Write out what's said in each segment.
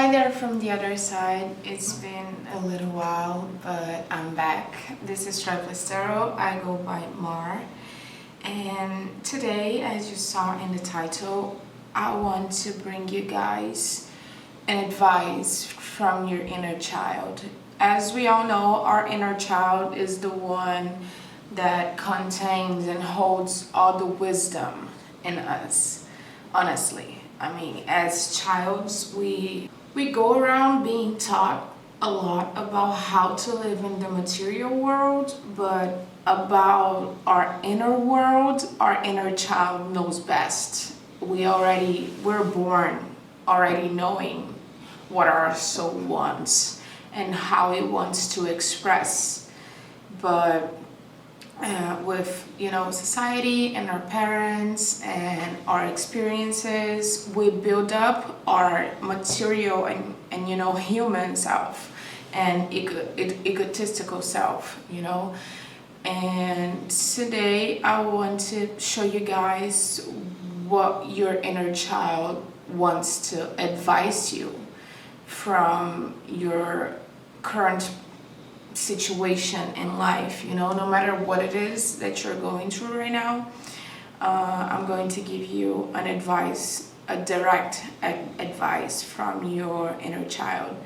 Hi there from the other side. It's been a little while, but I'm back. This is Triplice. I go by Mar. And today, as you saw in the title, I want to bring you guys an advice from your inner child. As we all know, our inner child is the one that contains and holds all the wisdom in us, honestly. I mean, as childs, we go around being taught a lot about how to live in the material world, but about our inner world, our inner child knows best. We're born already knowing what our soul wants and how it wants to express. But with society and our parents and our experiences, we build up our material and human self and egotistical self, and today I want to show you guys what your inner child wants to advise you from your current situation in life. No matter what it is that you're going through right now, I'm going to give you a direct advice from your inner child,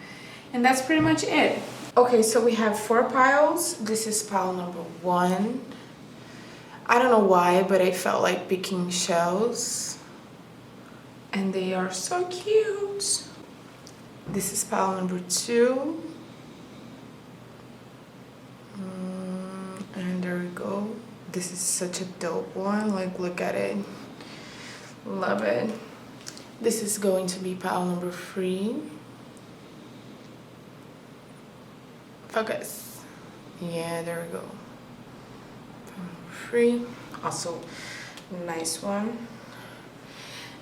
and that's pretty much it. Okay, so we have 4 piles. This is pile number 1. I don't know why, but I felt like picking shells, and they are so cute. This is pile number 2. And there we go. This is such a dope one. Like, look at it. Love it. This is going to be pile number 3. Focus. Yeah, there we go. Pile number 3. Also, nice one.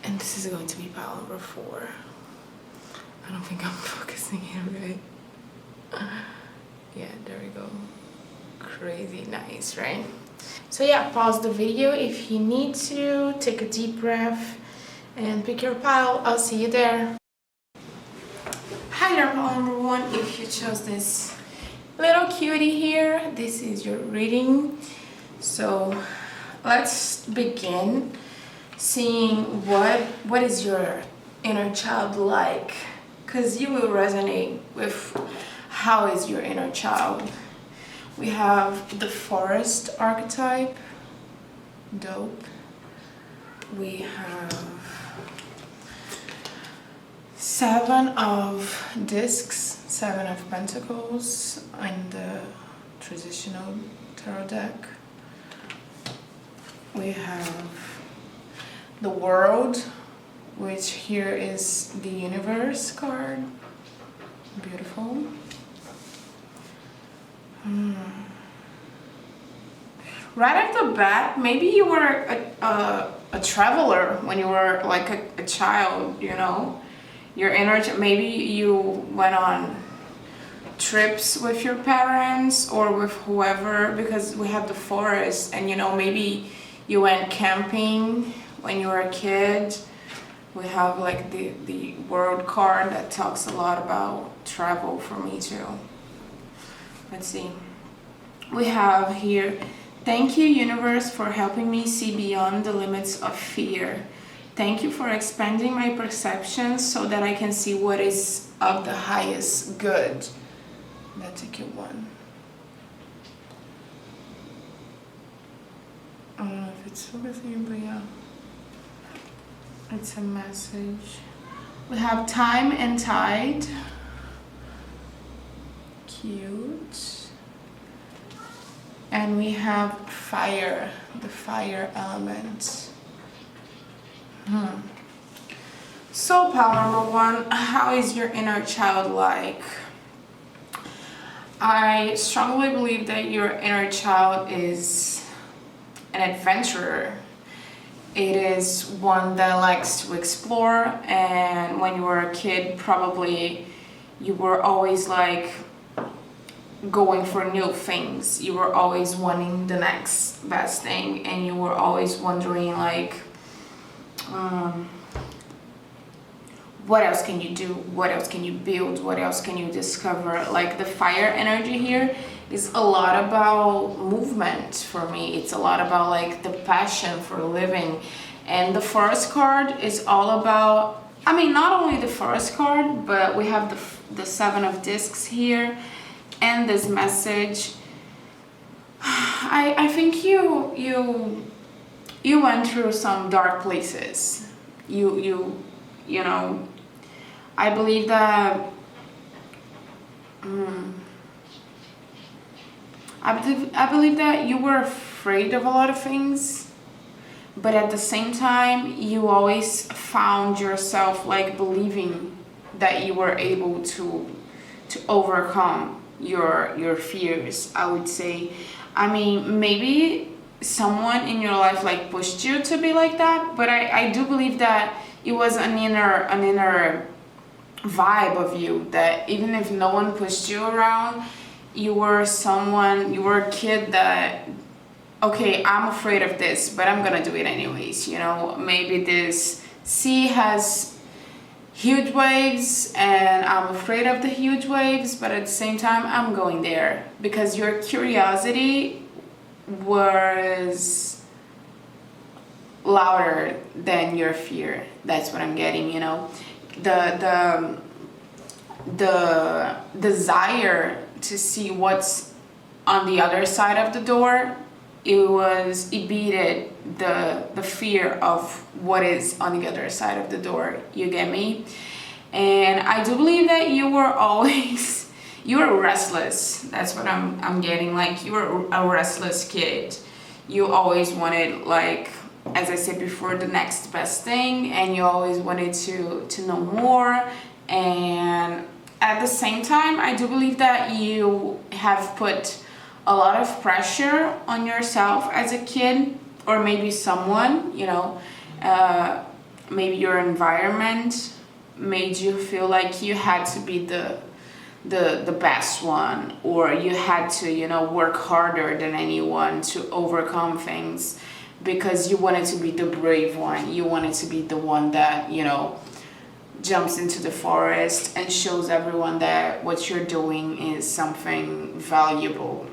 And this is going to be pile number 4. I don't think I'm focusing it right. Yeah, there we go. Crazy nice, right? So yeah, pause the video if you need to, take a deep breath and pick your pile. I'll see you there. Hi there, pile number 1. If you chose this little cutie here, this is your reading. So let's begin seeing what is your inner child like, because you will resonate with how is your inner child. We have the forest archetype, dope. We have 7 of discs, 7 of pentacles in the traditional tarot deck. We have the world, which here is the universe card. Beautiful. Right off the bat, maybe you were a traveler when you were like a child, your inner maybe you went on trips with your parents or with whoever, because we have the forest, and maybe you went camping when you were a kid. We have like the world card that talks a lot about travel for me too. Let's see. We have here, thank you, universe, for helping me see beyond the limits of fear. Thank you for expanding my perceptions so that I can see what is of the highest good. That's a cute one. I don't know if it's focusing, but yeah. It's a message. We have time and tide. Cute. And we have fire, the fire element. So pile number 1, how is your inner child like? I strongly believe that your inner child is an adventurer. It is one that likes to explore, and when you were a kid, probably you were always like going for new things. You were always wanting the next best thing, and you were always wondering like what else can you do? What else can you build? What else can you discover? Like the fire energy here is a lot about movement for me. It's a lot about like the passion for living. And the Forest card is all about, I mean, not only the Forest card, but we have the Seven of Discs here and this message. I think you went through some dark places. You know, I believe that I believe that you were afraid of a lot of things, but at the same time you always found yourself like believing that you were able to overcome your fears, I would say. I mean, maybe someone in your life like pushed you to be like that, but I do believe that it was an inner vibe of you, that even if no one pushed you around, you were a kid that, okay, I'm afraid of this, but I'm gonna do it anyways. You know, maybe this sea has huge waves and I'm afraid of the huge waves, but at the same time I'm going there because your curiosity was louder than your fear. That's what I'm getting, you know. The desire to see what's on the other side of the door, it beat the fear of what is on the other side of the door. You get me? And I do believe that you were always you were restless. That's what I'm getting. Like, you were a restless kid. You always wanted, like, as I said before, the next best thing, and you always wanted to know more. And at the same time, I do believe that you have put a lot of pressure on yourself as a kid, or maybe someone, you know, maybe your environment made you feel like you had to be the best one, or you had to, you know, work harder than anyone to overcome things, because you wanted to be the brave one. You wanted to be the one that, you know, jumps into the forest and shows everyone that what you're doing is something valuable.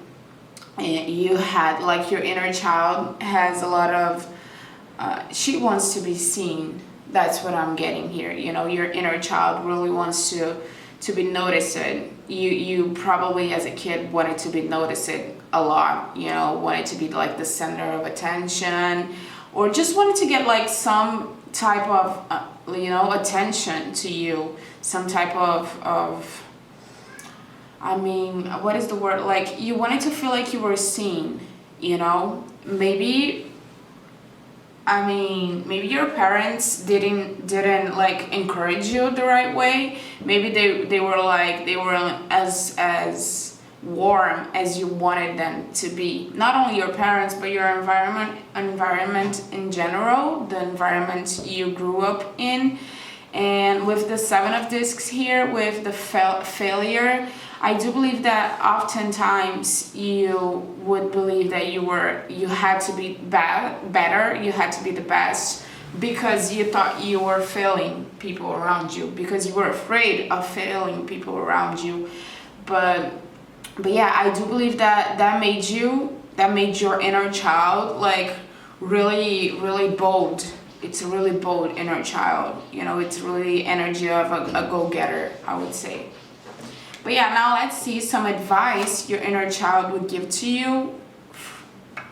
And you had, like, your inner child has a lot of she wants to be seen. That's what I'm getting here. You know, your inner child really wants to be noticed. You probably as a kid wanted to be noticed a lot, you know, wanted to be like the center of attention, or just wanted to get like some type of you know, attention to you, some type of I mean, what is the word, like, you wanted to feel like you were seen, you know. Maybe your parents didn't like encourage you the right way. Maybe they weren't as warm as you wanted them to be. Not only your parents, but your environment in general, the environment you grew up in. And with the Seven of Discs here, with the failure, I do believe that oftentimes you would believe that you had to be better, you had to be the best, because you thought you were failing people around you, because you were afraid of failing people around you. But yeah, I do believe that made your inner child like really, really bold. It's a really bold inner child, you know. It's really energy of a go-getter, I would say. But yeah, now let's see some advice your inner child would give to you,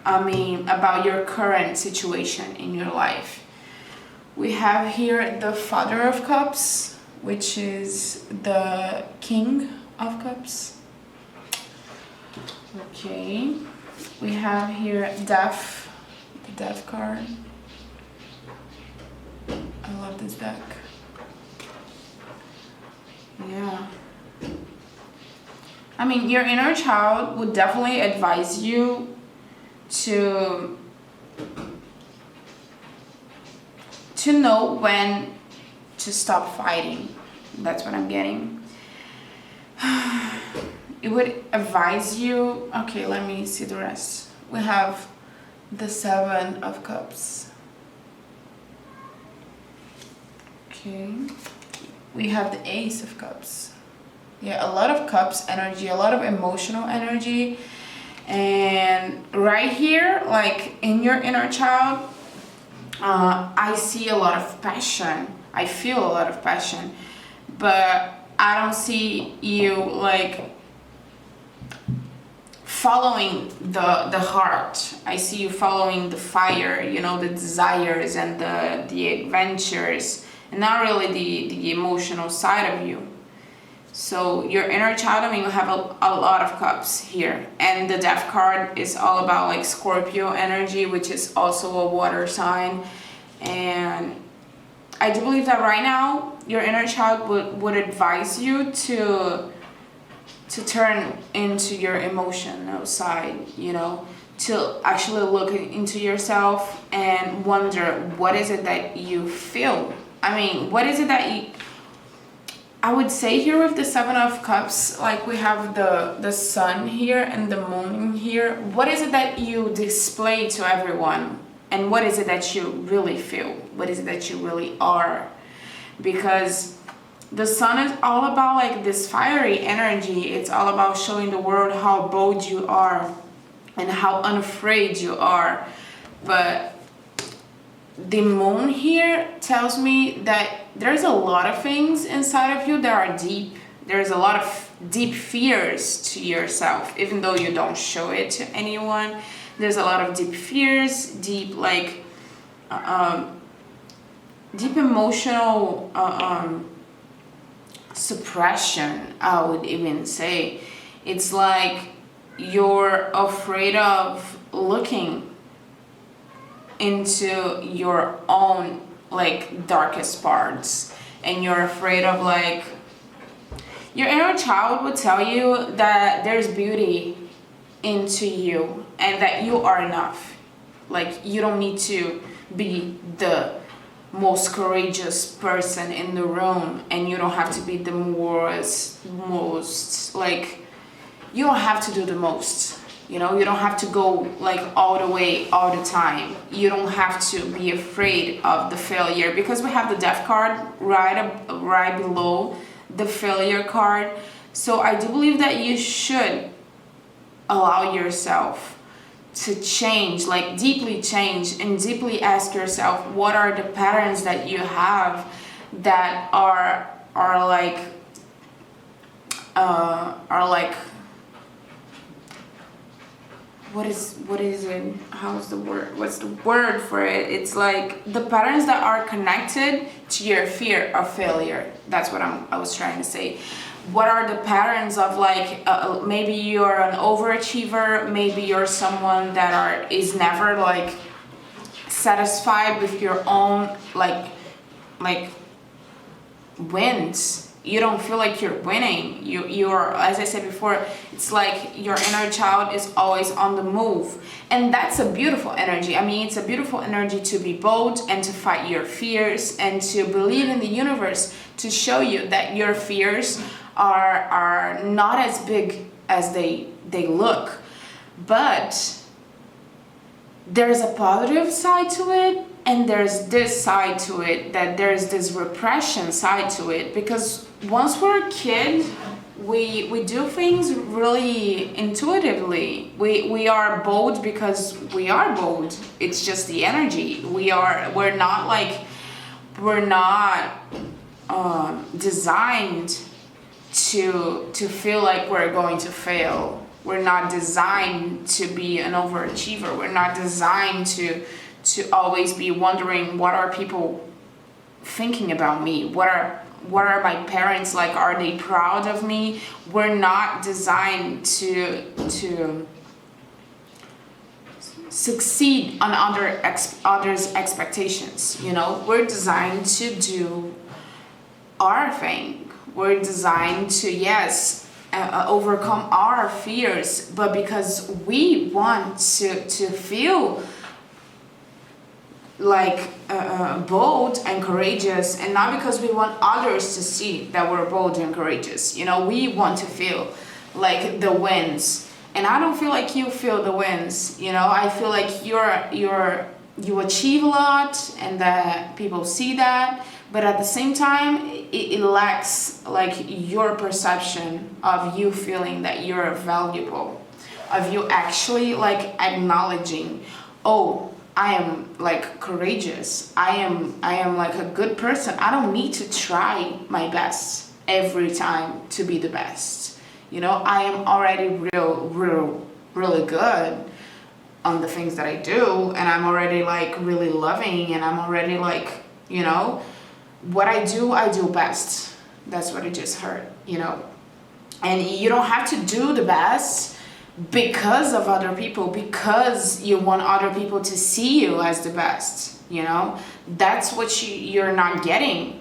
about your current situation in your life. We have here the Father of Cups, which is the King of Cups. Okay, we have here Death, the Death card. I love this deck. Yeah. I mean, your inner child would definitely advise you to know when to stop fighting. That's what I'm getting. It would advise you. Okay, let me see the rest. We have the Seven of Cups. Okay. we have the Ace of Cups. Yeah, a lot of cups energy, a lot of emotional energy. And right here, like in your inner child, I see a lot of passion. I feel a lot of passion, but I don't see you like following the heart. I see you following the fire, you know, the desires and the adventures, and not really the emotional side of you. So your inner child, I mean, you have a lot of cups here, and the Death card is all about like Scorpio energy, which is also a water sign. And I do believe that right now your inner child would advise you to turn into your emotional side, you know, to actually look into yourself and wonder, what is it that you feel? I mean, what is it that you... I would say here with the Seven of Cups, like we have the sun here and the moon here. What is it that you display to everyone? And what is it that you really feel? What is it that you really are? Because the sun is all about like this fiery energy. It's all about showing the world how bold you are and how unafraid you are. But the moon here tells me that there's a lot of things inside of you that are deep. There's a lot of deep fears to yourself, even though you don't show it to anyone. There's a lot of deep fears, deep like deep emotional suppression, I would even say. It's like you're afraid of looking into your own like darkest parts, and you're afraid of like... Your inner child would tell you that there's beauty into you and that you are enough. Like, you don't need to be the most courageous person in the room, and you don't have to be the most like, you don't have to do the most. You know, you don't have to go like all the way, all the time. You don't have to be afraid of the failure, because we have the Death card right below the failure card. So I do believe that you should allow yourself to change, like deeply change, and deeply ask yourself, what are the patterns that you have that are like what is it? How's the word? What's the word for it? It's like the patterns that are connected to your fear of failure. That's what I was trying to say. What are the patterns of like maybe you're an overachiever, maybe you're someone that is never like satisfied with your own like wins. You don't feel like you're winning. You're, as I said before, it's like your inner child is always on the move. And that's a beautiful energy. I mean, it's a beautiful energy to be bold and to fight your fears and to believe in the universe to show you that your fears are not as big as they look. But there's a positive side to it, and there's this side to it, that there's this repression side to it. Because once we're a kid, we do things really intuitively. We are bold because we are bold. It's just the energy. We're not designed to feel like we're going to fail. We're not designed to be an overachiever. We're not designed to always be wondering, what are people thinking about me? What are my parents like? Are they proud of me? We're not designed to succeed on others' expectations. You know, we're designed to do our thing. We're designed to, yes, overcome our fears, but because we want to feel like bold and courageous, and not because we want others to see that we're bold and courageous. You know, we want to feel like the wins, and I don't feel like you feel the wins. You know, I feel like you achieve a lot, and that people see that, but at the same time it lacks like your perception of you feeling that you're valuable, of you actually like acknowledging, oh, I am like courageous, I am like a good person, I don't need to try my best every time to be the best, you know, I am already really good on the things that I do, and I'm already like really loving, and I'm already like, you know, what I do best. That's what I just heard, you know. And you don't have to do the best because of other people, because you want other people to see you as the best, you know. That's what you're not getting.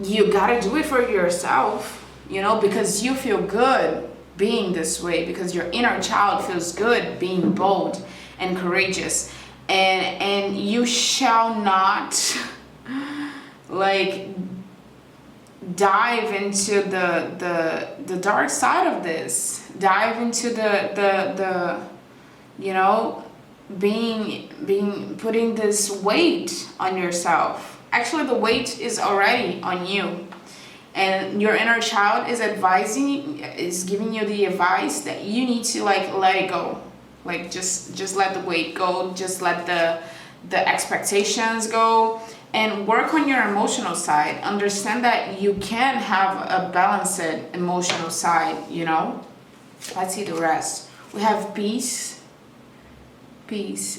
You gotta do it for yourself, you know, because you feel good being this way, because your inner child feels good being bold and courageous, and you shall not like dive into the dark side of this, dive into the you know, putting this weight on yourself. Actually, the weight is already on you, and your inner child is giving you the advice that you need to like let it go, like just let the weight go, just let the expectations go, and work on your emotional side. Understand that you can have a balanced emotional side, you know. Let's see the rest. We have peace,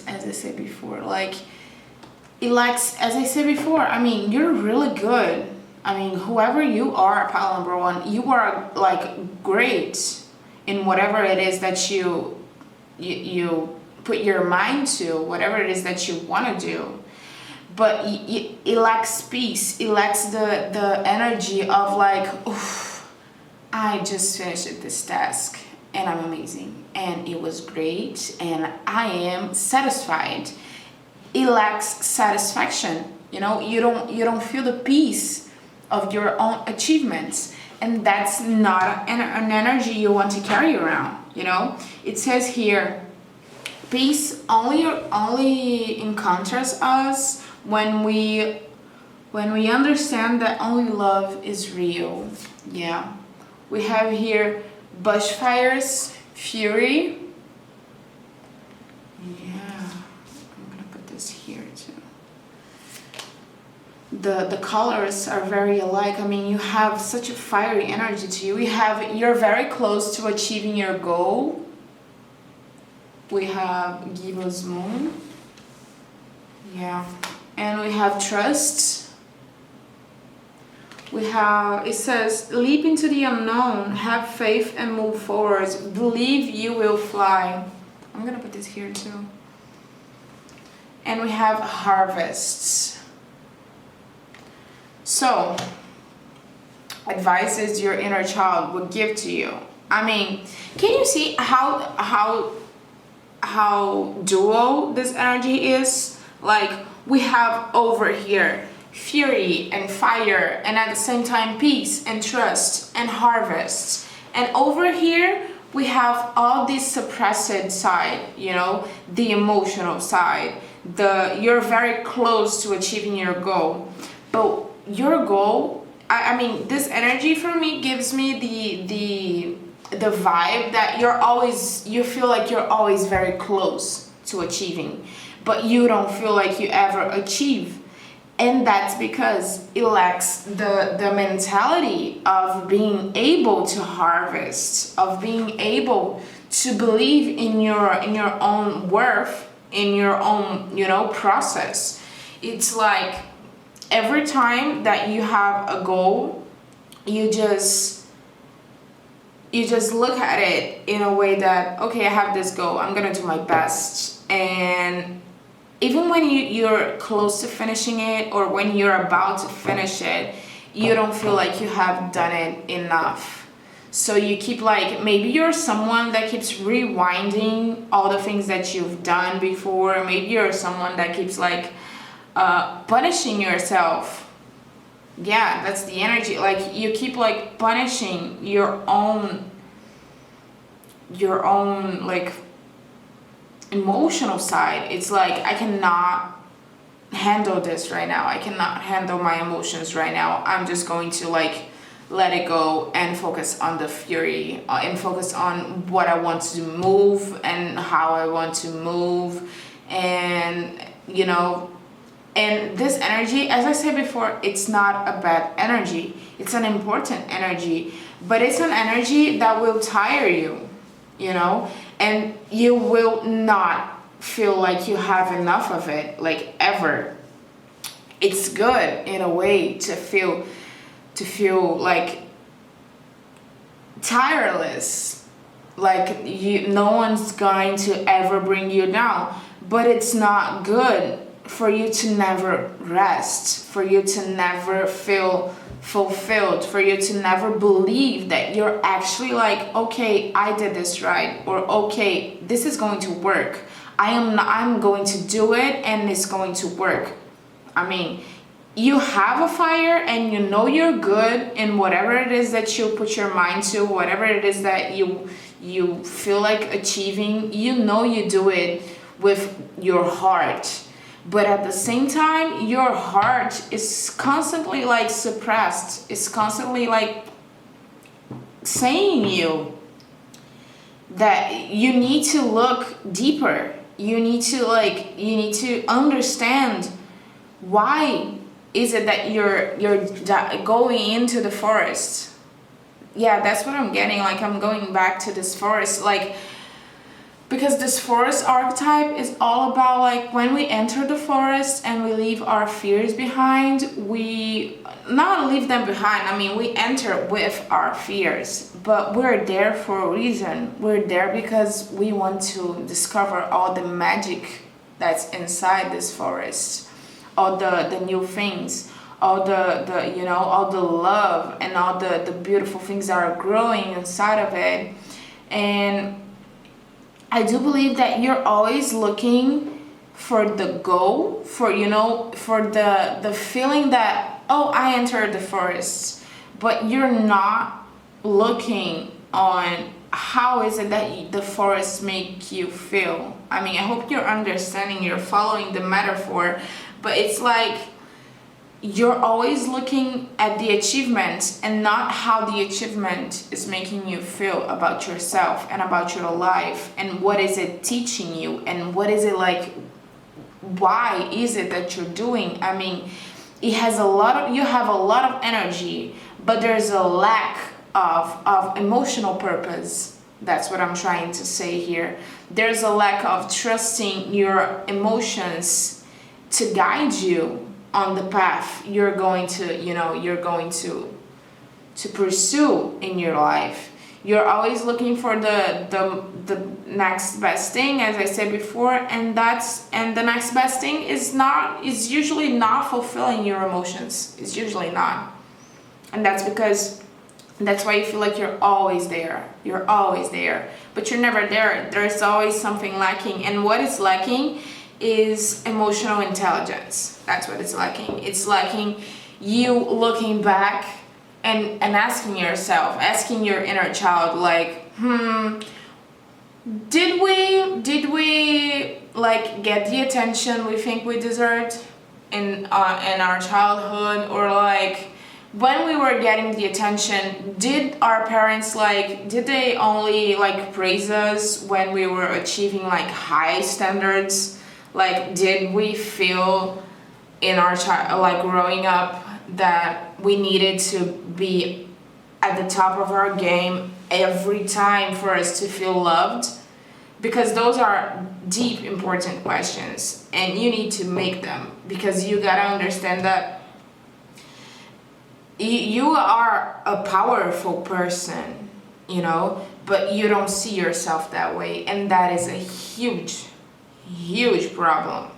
as I said before, like it lacks, as I said before, I mean, you're really good. I mean, whoever you are, pile number one, you are like great in whatever it is that you put your mind to, whatever it is that you want to do. But it lacks peace. It lacks the energy of like, oof, I just finished this task and I'm amazing and it was great and I am satisfied. It lacks satisfaction. You know, you don't feel the peace of your own achievements, and that's not an energy you want to carry around, you know. It says here, peace only encounters us when we understand that only love is real. Yeah, we have here bushfires, fury. Yeah, I'm gonna put this here too. The colors are very alike. I mean, you have such a fiery energy to you. You're very close to achieving your goal. We have Gibbous Moon. Yeah. And we have trust. It says, leap into the unknown, have faith and move forward. Believe you will fly. I'm gonna put this here too. And we have harvests. So, advices your inner child would give to you. I mean, can you see how dual this energy is? Like, we have over here fury and fire, and at the same time peace and trust and harvest. And over here we have all this suppressed side, you know, the emotional side. You're very close to achieving your goal, but your goal, I mean, this energy for me gives me the vibe that you feel like you're always very close to achieving, but you don't feel like you ever achieve. And that's because it lacks the mentality of being able to harvest, of being able to believe in your own worth, in your own, you know, process. It's like every time that you have a goal, you just look at it in a way that, okay, I have this goal, I'm gonna do my best. And even when you're close to finishing it, or when you're about to finish it, you don't feel like you have done it enough. So you keep like, maybe you're someone that keeps rewinding all the things that you've done before. Maybe you're someone that keeps like punishing yourself. Yeah, that's the energy. Like, you keep like punishing your own like emotional side. It's like, I cannot handle this right now. I cannot handle my emotions right now. I'm just going to like let it go and focus on the fury and focus on what I want to move and how I want to move. And you know, and this energy, as I said before, it's not a bad energy. It's an important energy, but it's an energy that will tire you, you know, and you will not feel like you have enough of it, like ever. It's good in a way to feel like tireless, like no one's going to ever bring you down. But it's not good for you to never rest, for you to never feel fulfilled, for you to never believe that you're actually like, okay, I did this right, or okay, this is going to work. I'm going to do it and it's going to work. I mean, you have a fire and you know you're good in whatever it is that you put your mind to, whatever it is that you feel like achieving, you know you do it with your heart. But at the same time, your heart is constantly like suppressed. It's constantly like saying you that you need to look deeper. You need to understand why is it that you're going into the forest. Yeah, that's what I'm getting. Like, I'm going back to this forest, like, because this forest archetype is all about like when we enter the forest and we leave our fears behind, we not leave them behind, I mean we enter with our fears, but we're there for a reason. We're there because we want to discover all the magic that's inside this forest, all the new things, all the you know, all the love and all the beautiful things that are growing inside of it. And I do believe that you're always looking for the goal, for, you know, for the feeling that, oh, I entered the forest, but you're not looking on how is it that the forest make you feel. I mean, I hope you're understanding, you're following the metaphor, but it's like you're always looking at the achievement and not how the achievement is making you feel about yourself and about your life, and what is it teaching you, and what is it like, why is it that you're doing. I mean, you have a lot of energy, but there's a lack of emotional purpose. That's what I'm trying to say here. There's a lack of trusting your emotions to guide you on the path you're going to pursue in your life. You're always looking for the next best thing, as I said before, and the next best thing is usually not fulfilling your emotions. It's usually not. And that's why you feel like you're always there, but you're never there. There's always something lacking, and what is lacking is emotional intelligence. That's what it's lacking. It's lacking you looking back and asking yourself, asking your inner child, like, did we like get the attention we think we deserved in our childhood? Or like, when we were getting the attention, did our parents did they only like praise us when we were achieving like high standards? Like, did we feel in our growing up that we needed to be at the top of our game every time for us to feel loved? Because those are deep, important questions, and you need to make them, because you gotta understand that you are a powerful person, you know, but you don't see yourself that way, and that is a huge problem.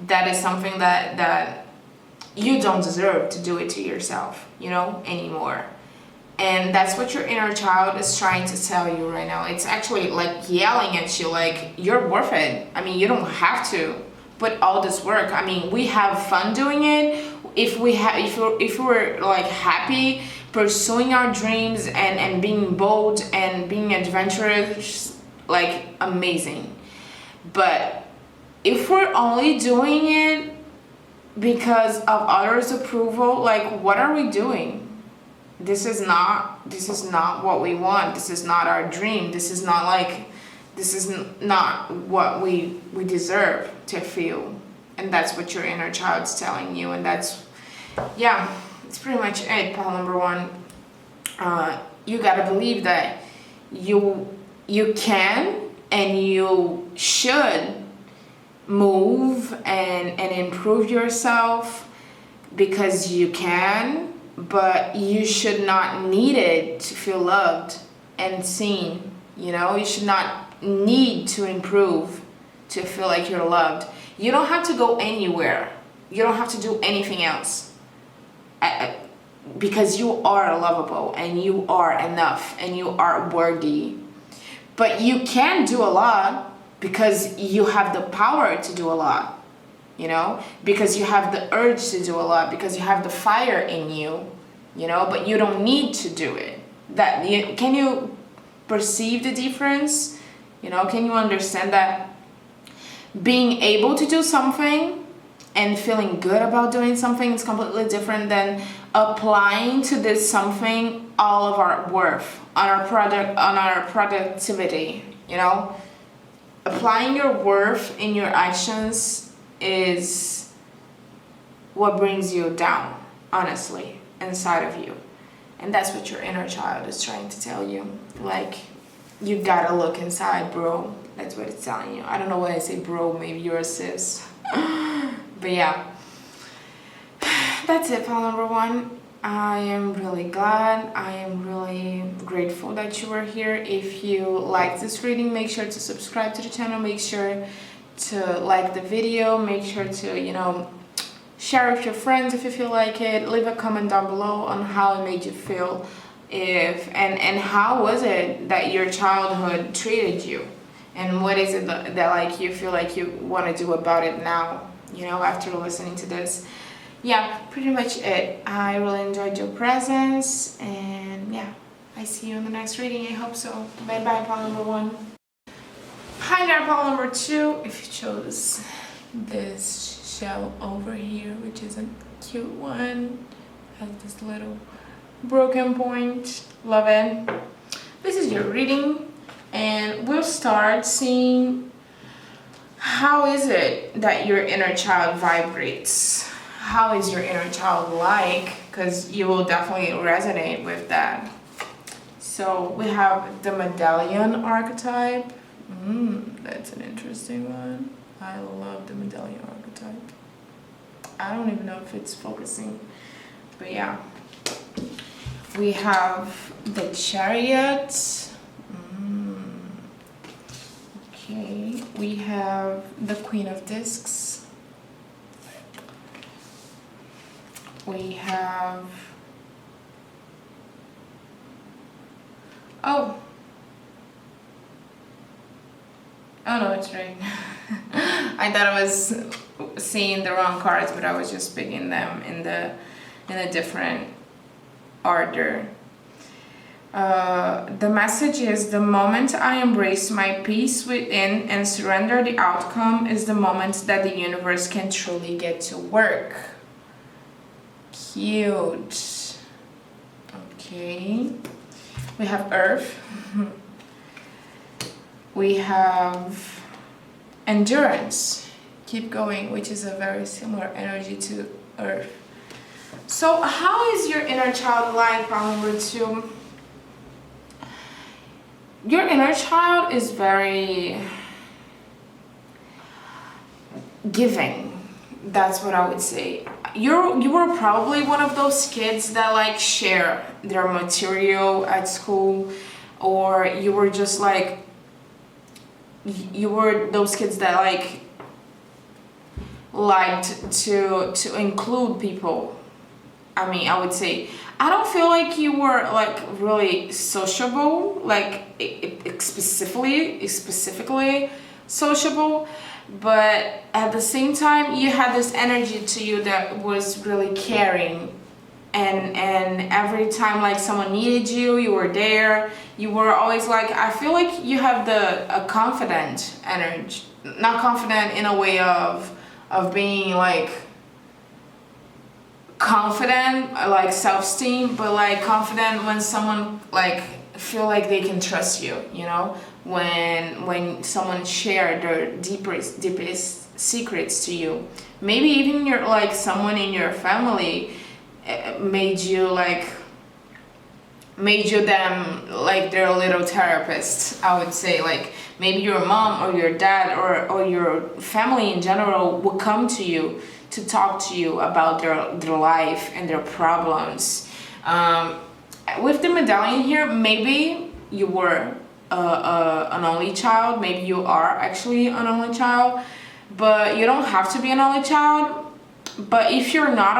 That is something that you don't deserve to do it to yourself, you know, anymore. And that's what your inner child is trying to tell you right now. It's actually like yelling at you, like, you're worth it. I mean, you don't have to put all this work. I mean, we have fun doing it. If we're like happy pursuing our dreams and being bold and being adventurous, like, amazing. But if we're only doing it because of others' approval. Like, what are we doing? This is not what we want. This is not our dream. This is not what we deserve to feel. And that's what your inner child's telling you. And that's, yeah, it's pretty much it. Pile number one. You gotta believe that you can and you should move and improve yourself, because you can, but you should not need it to feel loved and seen. You know, you should not need to improve to feel like you're loved. You don't have to go anywhere. You don't have to do anything else. Because you are lovable and you are enough and you are worthy. But you can do a lot because you have the power to do a lot, you know, because you have the urge to do a lot, because you have the fire in you, you know, but you don't need to do it. Can you perceive the difference? You know, can you understand that being able to do something and feeling good about doing something is completely different than applying to this something all of our worth on our productivity, you know? Applying your worth in your actions is what brings you down, honestly, inside of you. And that's what your inner child is trying to tell you. Like, you gotta look inside, bro. That's what it's telling you. I don't know why I say bro, maybe you're a sis. But yeah, that's it, pile number one. I am really glad. I am really grateful that you are here. If you like this reading, make sure to subscribe to the channel. Make sure to like the video. Make sure to, you know, share with your friends if you feel like it. Leave a comment down below on how it made you feel. And how was it that your childhood treated you? And what is it that like you feel like you want to do about it now, you know, after listening to this? Yeah, pretty much it. I really enjoyed your presence, and yeah, I see you in the next reading. I hope so. Bye bye, pile number one. Hi there, pile number two. If you chose this shell over here, which is a cute one, has this little broken point. Love it. This is your reading, and we'll start seeing how is it that your inner child vibrates. How is your inner child like? Because you will definitely resonate with that. So we have the medallion archetype. That's an interesting one. I love the medallion archetype. I don't even know if it's focusing, but yeah. We have the chariot. Okay. We have the Queen of Discs. We have, oh no, it's right. I thought I was seeing the wrong cards, but I was just picking them in a different order. The message is: the moment I embrace my peace within and surrender the outcome is the moment that the universe can truly get to work. Cute. Okay. We have Earth. We have Endurance. Keep going, which is a very similar energy to Earth. So how is your inner child like, pile number two? Your inner child is very giving. That's what I would say. You were probably one of those kids that like share their material at school, or you were just like, you were those kids that like liked to include people. I mean, I would say, I don't feel like you were like really sociable, like specifically sociable. But at the same time, you had this energy to you that was really caring, and every time like someone needed you, you were there. You were always like, I feel like you have a confident energy, not confident in a way of being like confident, like self-esteem, but like confident when someone like feel like they can trust you, you know, when someone share their deepest secrets to you. Maybe even your like someone in your family made you them like their little therapist, I would say. Like maybe your mom or your dad or your family in general would come to you to talk to you about their life and their problems. With the medallion here, maybe you were an only child, maybe you are actually an only child, but you don't have to be an only child. But if you're not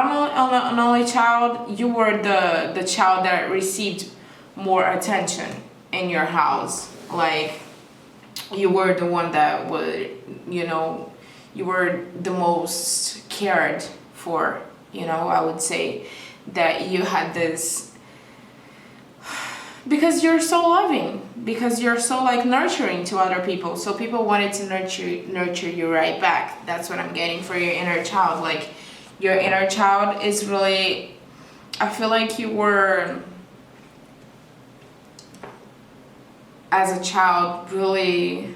an only child, you were the child that received more attention in your house. Like you were the one that would, you know, you were the most cared for, you know, I would say that you had this, because you're so loving, because you're so like nurturing to other people, so people wanted to nurture you right back. That's what I'm getting for your inner child. Like your inner child is really, I feel like you were as a child really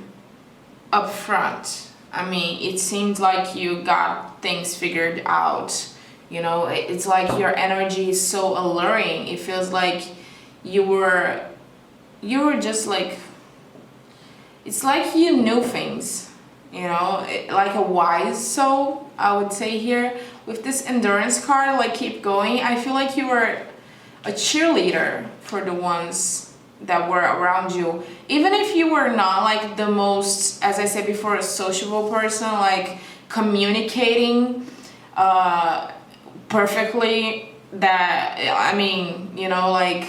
upfront. I mean, it seemed like you got things figured out, you know. It's like your energy is so alluring. It feels like you were just like, it's like you knew things, you know, like a wise soul, I would say here. With this endurance card, like keep going, I feel like you were a cheerleader for the ones that were around you. Even if you were not like the most, as I said before, a sociable person, like communicating perfectly, that, I mean, you know, like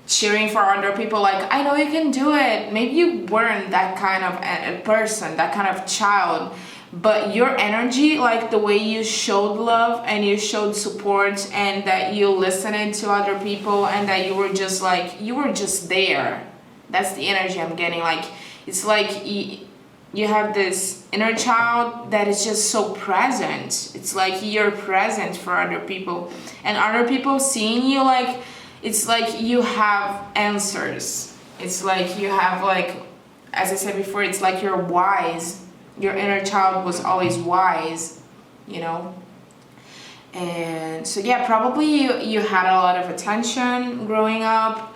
cheering for other people, like I know you can do it. Maybe you weren't that kind of a person, that kind of child, but your energy, like the way you showed love and you showed support, and that you listened to other people, and that you were just like, you were just there. That's the energy I'm getting. Like it's like you have this inner child that is just so present. It's like you're present for other people, and other people seeing you, like it's like you have answers. It's like you have, like, as I said before, it's like you're wise. Your inner child was always wise, you know. And so yeah, probably you had a lot of attention growing up,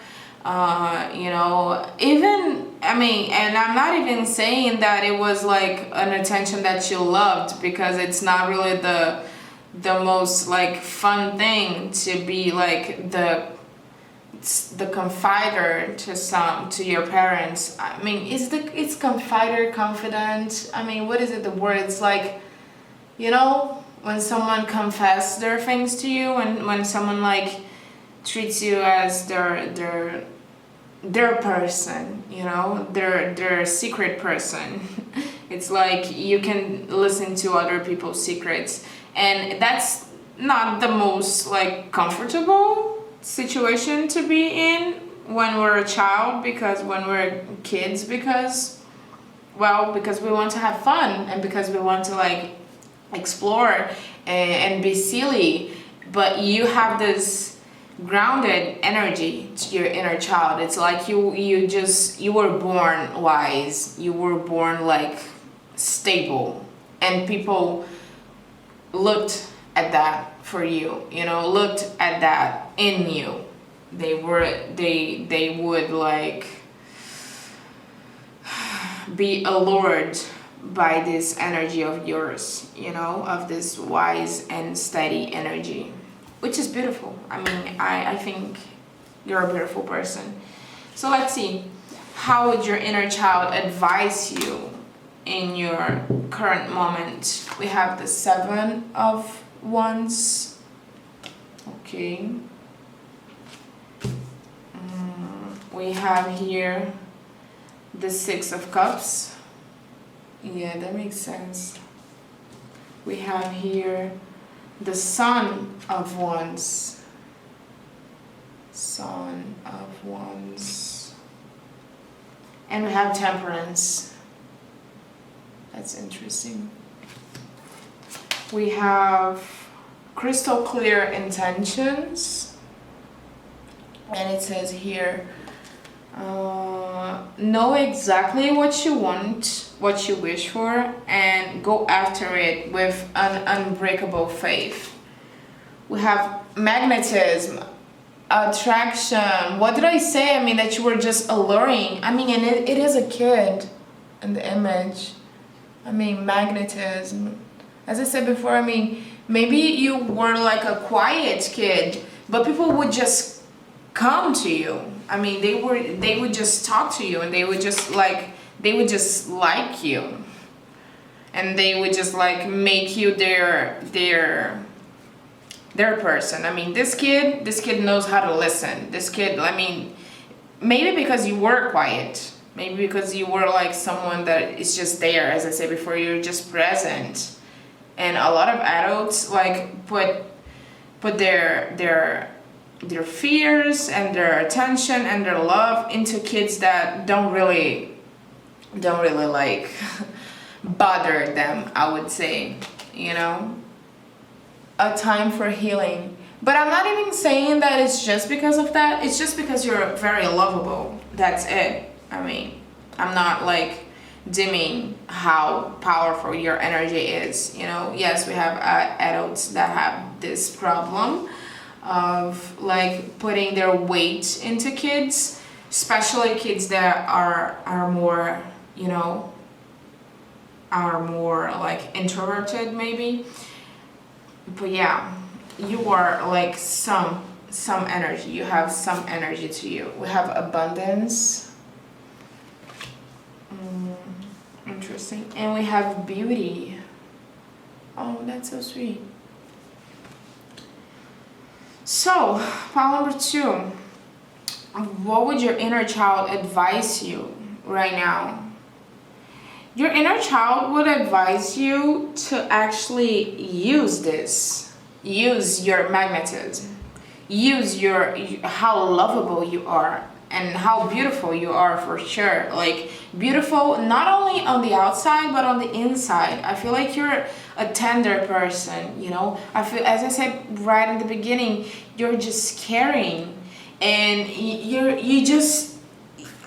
you know. Even, I mean, and I'm not even saying that it was like an attention that you loved, because it's not really the most like fun thing to be like the confider to your parents. I mean, it's confider, confidant, I mean, what is it, the word? It's like, you know, when someone confess their things to you, and when someone like treats you as their person, you know, their secret person. It's like you can listen to other people's secrets, and that's not the most like comfortable situation to be in when we're a child, because when we're kids, because we want to have fun, and because we want to like explore and be silly. But you have this grounded energy to your inner child. It's like you were born wise, you were born like stable, and people looked at that for you, you know, looked at that in you. They would like be allured by this energy of yours, you know, of this wise and steady energy, which is beautiful. I mean, I think you're a beautiful person. So let's see, how would your inner child advise you in your current moment? We have the 7 of Wands. Okay. We have here the 6 of Cups. Yeah, that makes sense. We have here the Sun of Wands. Sun of Wands. And we have Temperance. That's interesting. We have crystal clear intentions. And it says here, know exactly what you want, what you wish for, and go after it with an unbreakable faith. We have magnetism, attraction. What did I say? I mean, that you were just alluring. I mean, and it is a kid in the image. I mean, magnetism. As I said before, I mean, maybe you were like a quiet kid, but people would just come to you. I mean, they would just talk to you, and they would just like you, and they would just like make you their person. I mean, this kid knows how to listen. This kid, I mean, maybe because you were quiet, maybe because you were like someone that is just there. As I said before, you're just present. And a lot of adults like put their fears and their attention and their love into kids that don't really like bother them, I would say, you know. A time for healing. But I'm not even saying that it's just because of that. It's just because you're very lovable. That's it. I mean, I'm not like dimming how powerful your energy is, you know. Yes, we have adults that have this problem of like putting their weight into kids, especially kids that are more, you know, are more like introverted maybe. But yeah, you are like some energy. You have some energy to you. We have abundance. Interesting. And we have beauty. Oh, that's so sweet. So, pile number 2. What would your inner child advise you right now? Your inner child would advise you to actually use this. Use your magnetism. Use how lovable you are and how beautiful you are, for sure. Like, beautiful not only on the outside but on the inside. I feel like you're a tender person, you know. I feel, as I said right in the beginning, you're just caring, and you just,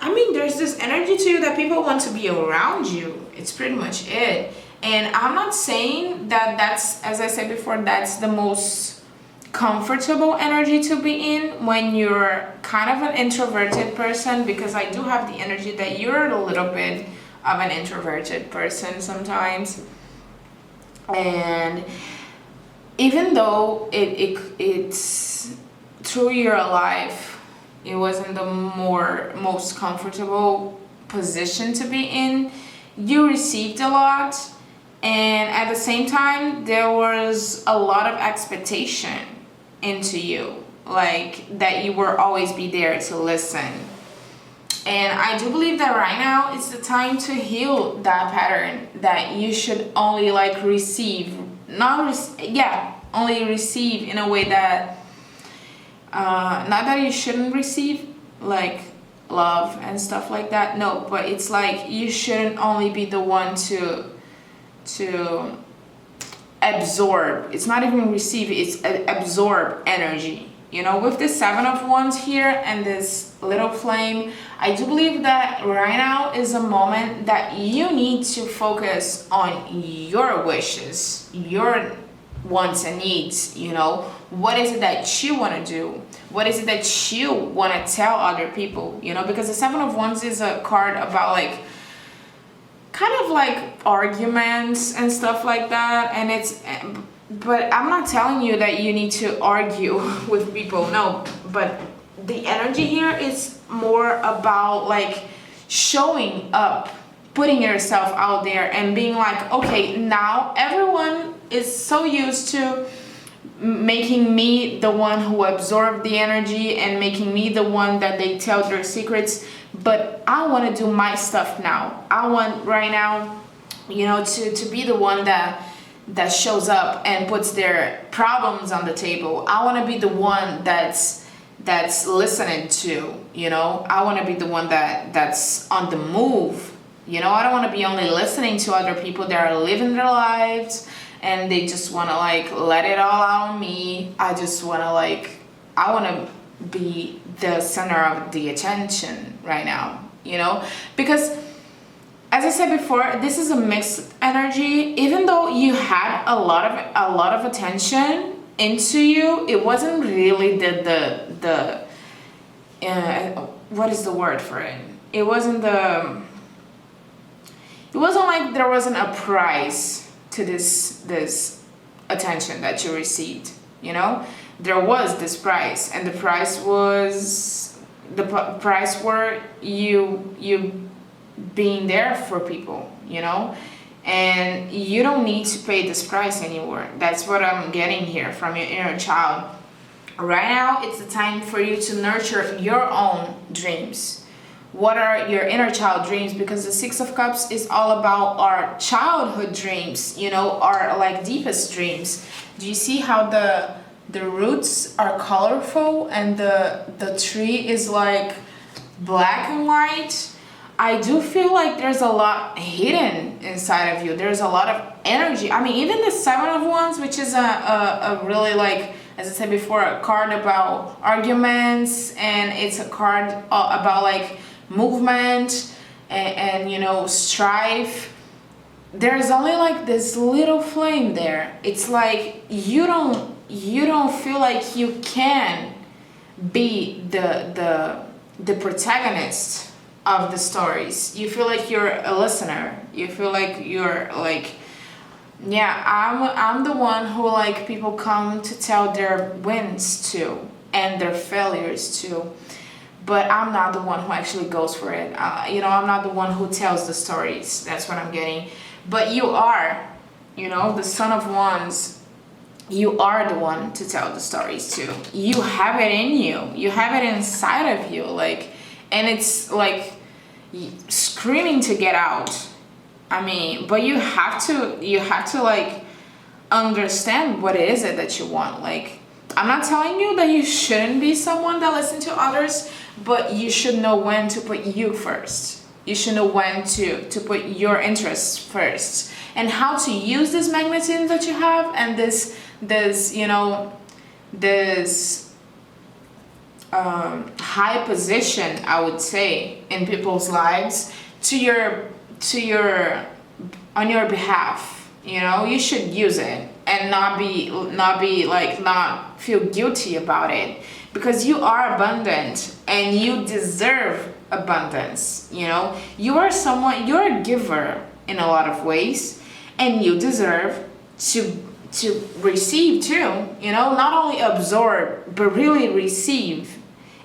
I mean, there's this energy to you that people want to be around you. It's pretty much it. And I'm not saying that that's, as I said before, that's the most comfortable energy to be in when you're kind of an introverted person, because I do have the energy that you're a little bit of an introverted person sometimes. And even though it's through your life, it wasn't the most comfortable position to be in, you received a lot, and at the same time there was a lot of expectation into you, like that you will always be there to listen. And I do believe that right now it's the time to heal that pattern, that you should only like receive, only receive in a way that not that you shouldn't receive like love and stuff like that, no, but it's like you shouldn't only be the one to absorb. It's not even receive, it's absorb energy, you know. With the 7 of Wands here and this little flame, I do believe that right now is a moment that you need to focus on your wishes, your wants and needs, you know. What is it that you want to do? What is it that you want to tell other people, you know? Because the 7 of Wands is a card about like kind of like arguments and stuff like that, and it's, but I'm not telling you that you need to argue with people, no, but the energy here is more about like showing up, putting yourself out there and being like, okay, now everyone is so used to making me the one who absorbed the energy and making me the one that they tell their secrets, but I want to do my stuff now. I want right now, you know, to be the one that shows up and puts their problems on the table. I want to be the one that's listening to, you know. I want to be the one that's on the move, you know. I don't want to be only listening to other people that are living their lives and they just want to like let it all out on me. I just want to like, I want to be the center of the attention right now, you know, because as I said before, this is a mixed energy. Even though you had a lot of attention into you, it wasn't really the what is the word for it? It wasn't like there wasn't a price to this attention that you received, you know? There was this price, and the price was price were you being there for people, you know? And you don't need to pay this price anymore. That's what I'm getting here from your inner child. Right now, it's the time for you to nurture your own dreams. What are your inner child dreams? Because the Six of Cups is all about our childhood dreams, you know, our like deepest dreams. Do you see how the roots are colorful and the tree is like black and white? I do feel like there's a lot hidden inside of you. There's a lot of energy. I mean, even the Seven of Wands, which is a really like, as I said before, a card about arguments, and it's a card about like movement and you know, strife. There's only like this little flame there. It's like you don't feel like you can be the protagonist of the stories. You feel like you're a listener. You feel like you're like, yeah, I'm the one who like people come to tell their wins to and their failures to, but I'm not the one who actually goes for it. You know, I'm not the one who tells the stories. That's what I'm getting. But you are, you know, the Son of Wands. You are the one to tell the stories to. You have it in you. You have it inside of you, like, and it's like screaming to get out. I mean, but you have to like understand what is it that you want. Like, I'm not telling you that you shouldn't be someone that listens to others, but you should know when to put you first. You should know when to put your interests first, and how to use this magnetism that you have, and this you know, this high position, I would say, in people's lives on your behalf. You know, you should use it and not feel guilty about it, because you are abundant and you deserve abundance. You know, you're a giver in a lot of ways, and you deserve to receive too. You know, not only absorb but really receive.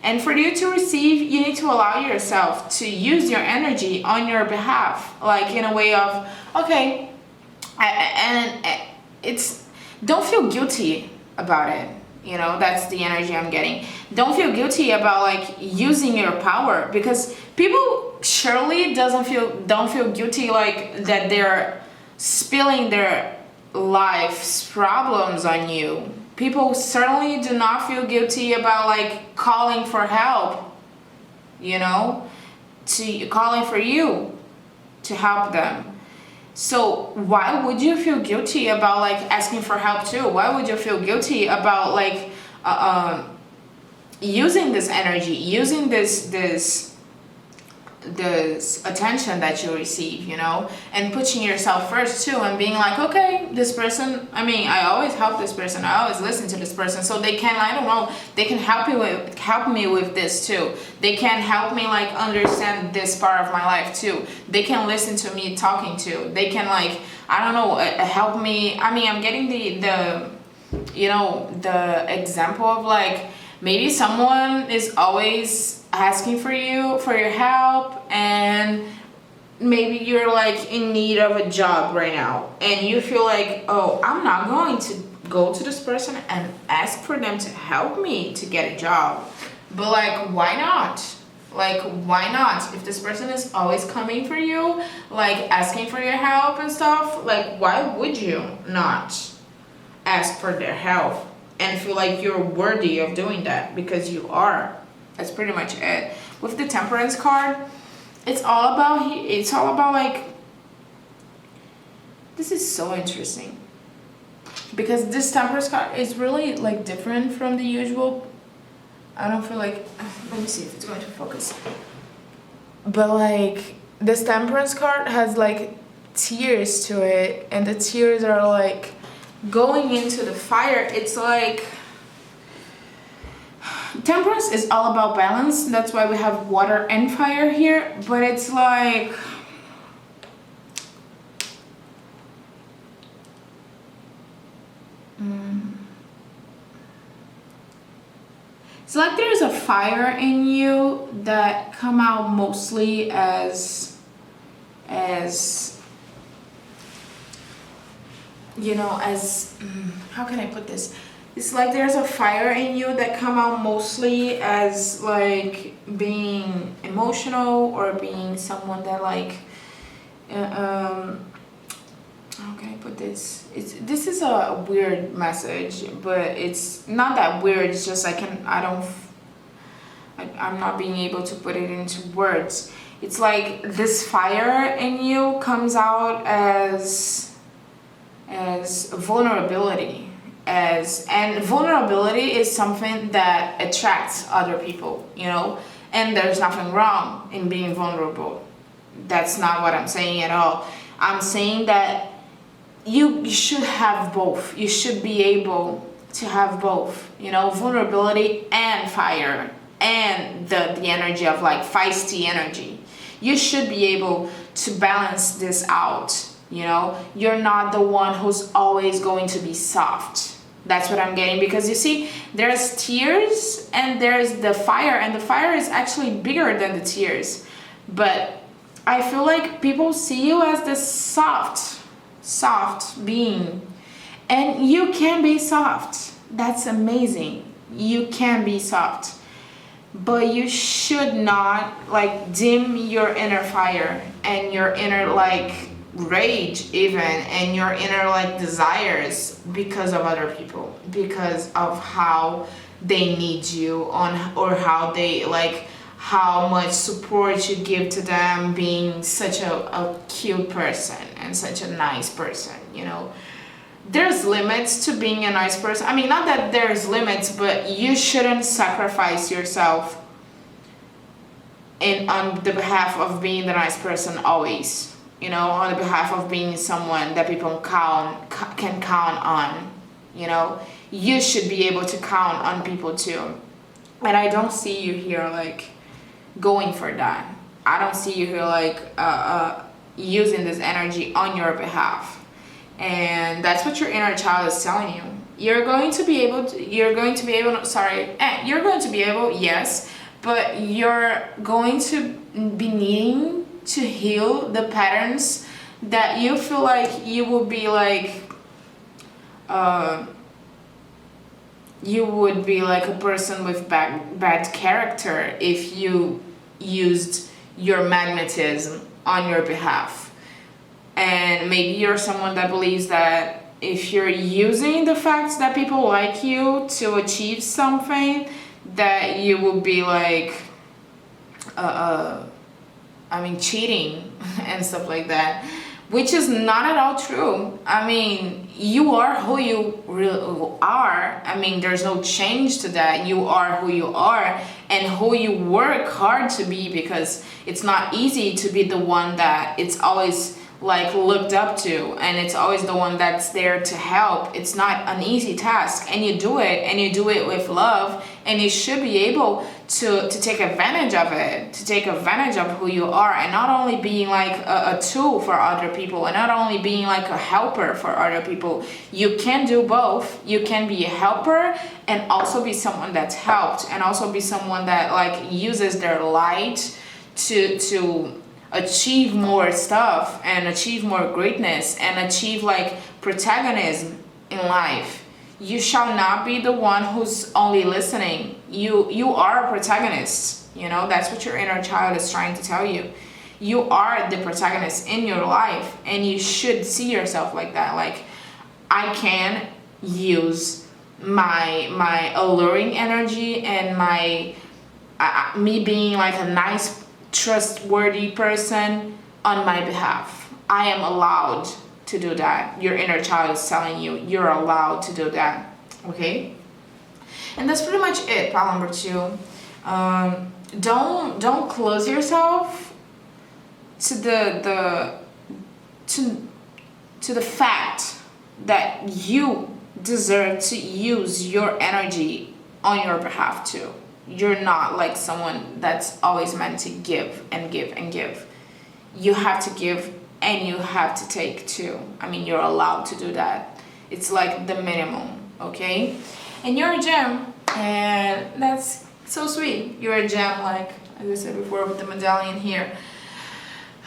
And for you to receive, you need to allow yourself to use your energy on your behalf, like in a way of, okay, and it's, don't feel guilty about it. You know, that's the energy I'm getting. Don't feel guilty about like using your power, because people surely don't feel guilty like that they're spilling their life's problems on you. People certainly do not feel guilty about like calling for help, you know, calling for you to help them. So why would you feel guilty about like asking for help too? Why would you feel guilty about like using this energy, using this attention that you receive, you know, and putting yourself first too, and being like, okay, this person, I mean, I always help this person, I always listen to this person, so they can, I don't know, they can help me with this too. They can help me like understand this part of my life too. They can listen to me talking too. They can like, I don't know, help me. I mean, I'm getting the you know, the example of like, maybe someone is always asking for your help, and maybe you're like in need of a job right now, and you feel like, oh, I'm not going to go to this person and ask for them to help me to get a job. But like, why not? Like, why not? If this person is always coming for you, like asking for your help and stuff, like, why would you not ask for their help and feel like you're worthy of doing that? Because you are. That's pretty much it. With the Temperance card, it's all about like, this is so interesting. because this Temperance card is really like different from the usual. I don't feel like, let me see if it's going to focus. But like this Temperance card has like tears to it, and the tears are like going into the fire. It's like Temperance is all about balance. That's why we have water and fire here. But it's like it's like there's a fire in you that come out mostly as you know, as how can I put this? It's like there's a fire in you that come out mostly as like being emotional or being someone that like how can I put this? This is a weird message, but it's not that weird. It's just I'm not being able to put it into words. It's like this fire in you comes out as vulnerability, and vulnerability is something that attracts other people, you know, and there's nothing wrong in being vulnerable. That's not what I'm saying at all. I'm saying that you should have both. You should be able to have both, you know, vulnerability and fire, and the energy of like feisty energy. You should be able to balance this out, you know. You're not the one who's always going to be soft. That's what I'm getting, because you see, there's tears and there's the fire, and the fire is actually bigger than the tears. But I feel like people see you as this soft being, and you can be soft. That's amazing. You can be soft, but you should not like dim your inner fire and your inner like rage even, and your inner like desires because of other people, because of how they need you on, or how they like how much support you give to them being such a cute person and such a nice person, you know. There's limits to being a nice person. I mean, not that there's limits, but you shouldn't sacrifice yourself on the behalf of being the nice person always, you know, on the behalf of being someone that people can count on, you know. You should be able to count on people too. And I don't see you here like going for that. I don't see you here like using this energy on your behalf. And that's what your inner child is telling you. You're going to be able, yes, but you're going to be needing to heal the patterns that you feel like you will be like, you would be like a person with bad character if you used your magnetism on your behalf. And maybe you're someone that believes that if you're using the fact that people like you to achieve something, that you will be like, cheating and stuff like that, which is not at all true. I mean, you are who you really are. I mean, there's no change to that. You are who you are and who you work hard to be, because it's not easy to be the one that it's always like looked up to, and it's always the one that's there to help. It's not an easy task, and you do it, and you do it with love, and you should be able to take advantage of it, to take advantage of who you are, and not only being like a tool for other people, and not only being like a helper for other people. You can do both. You can be a helper and also be someone that's helped, and also be someone that like uses their light to achieve more stuff and achieve more greatness and achieve like protagonism in life. You shall not be the one who's only listening. You are a protagonist, you know. That's what your inner child is trying to tell you. You are the protagonist in your life, and you should see yourself like that. Like, I can use my alluring energy and my me being like a nice, trustworthy person on my behalf. I am allowed to do that. Your inner child is telling you you're allowed to do that. Okay? And that's pretty much it, pile number 2. Don't close yourself to the fact that you deserve to use your energy on your behalf too. You're not like someone that's always meant to give and give and give. You have to give and you have to take too. I mean, you're allowed to do that. It's like the minimum, okay? And you're a gem, and that's so sweet. You're a gem, like I said before with the medallion here.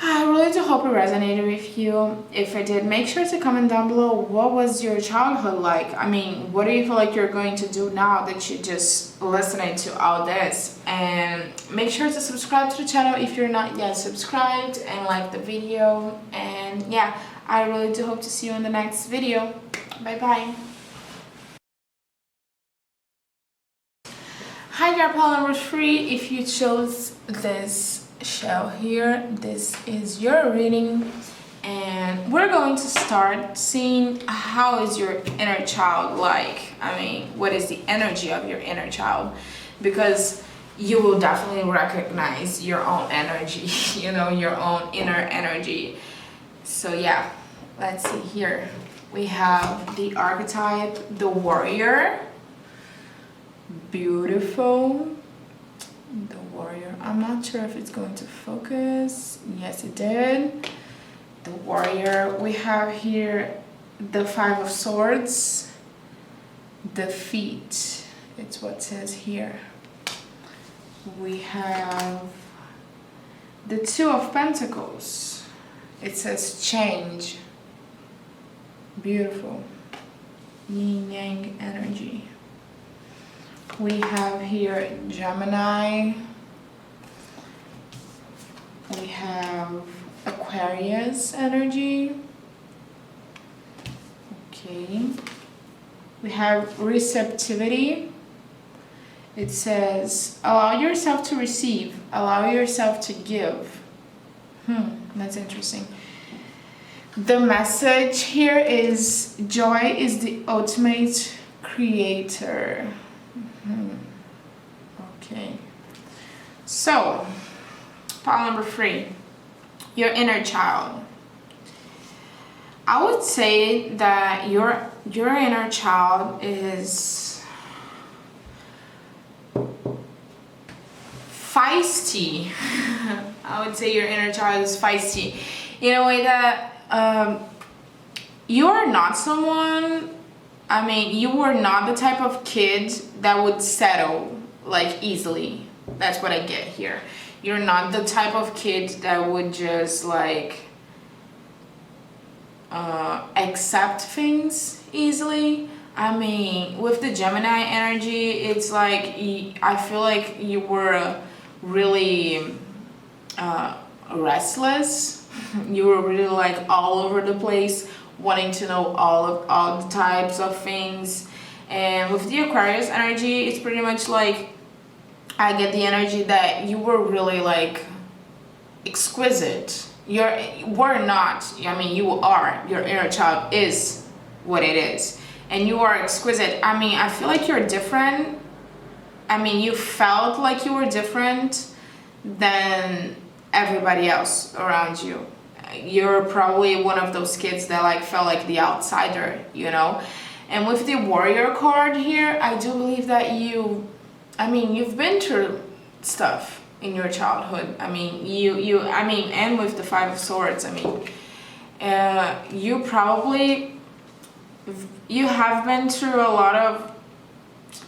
I really do hope it resonated with you. If it did, make sure to comment down below, what was your childhood like? I mean, what do you feel like you're going to do now that you're just listening to all this? And make sure to subscribe to the channel if you're not yet subscribed, and like the video. And yeah, I really do hope to see you in the next video. Bye bye. Hi there, pile number 3. If you chose this shell here, this is your reading, and we're going to start seeing how is your inner child like. I mean, what is the energy of your inner child, because you will definitely recognize your own energy, you know, your own inner energy. So yeah, let's see here. We have the archetype, the warrior. Beautiful. The warrior. I'm not sure if it's going to focus. Yes, it did. The warrior. We have here the 5 of Swords. Defeat. It's what it says here. We have the 2 of Pentacles. It says change. Beautiful. Yin Yang energy. We have here Gemini. We have Aquarius energy. Okay. We have receptivity. It says, allow yourself to receive, allow yourself to give. That's interesting. The message here is joy is the ultimate creator. Okay. So, pile number 3, your inner child. I would say that your inner child is feisty. I would say your inner child is feisty in a way that you're not someone, I mean, you were not the type of kid that would settle like easily. That's what I get here. You're not the type of kid that would just like accept things easily. I mean, with the Gemini energy, it's like I feel like you were really restless. You were really like all over the place, wanting to know all the types of things. And with the Aquarius energy, it's pretty much like I get the energy that you were really like exquisite. We're not, I mean, you are, your inner child is what it is, and you are exquisite. I mean, I feel like you're different. I mean, you felt like you were different than everybody else around you. You're probably one of those kids that like felt like the outsider, you know. And with the warrior card here, I do believe that you've been through stuff in your childhood. I mean, and with the 5 of Swords, I mean, you have been through a lot of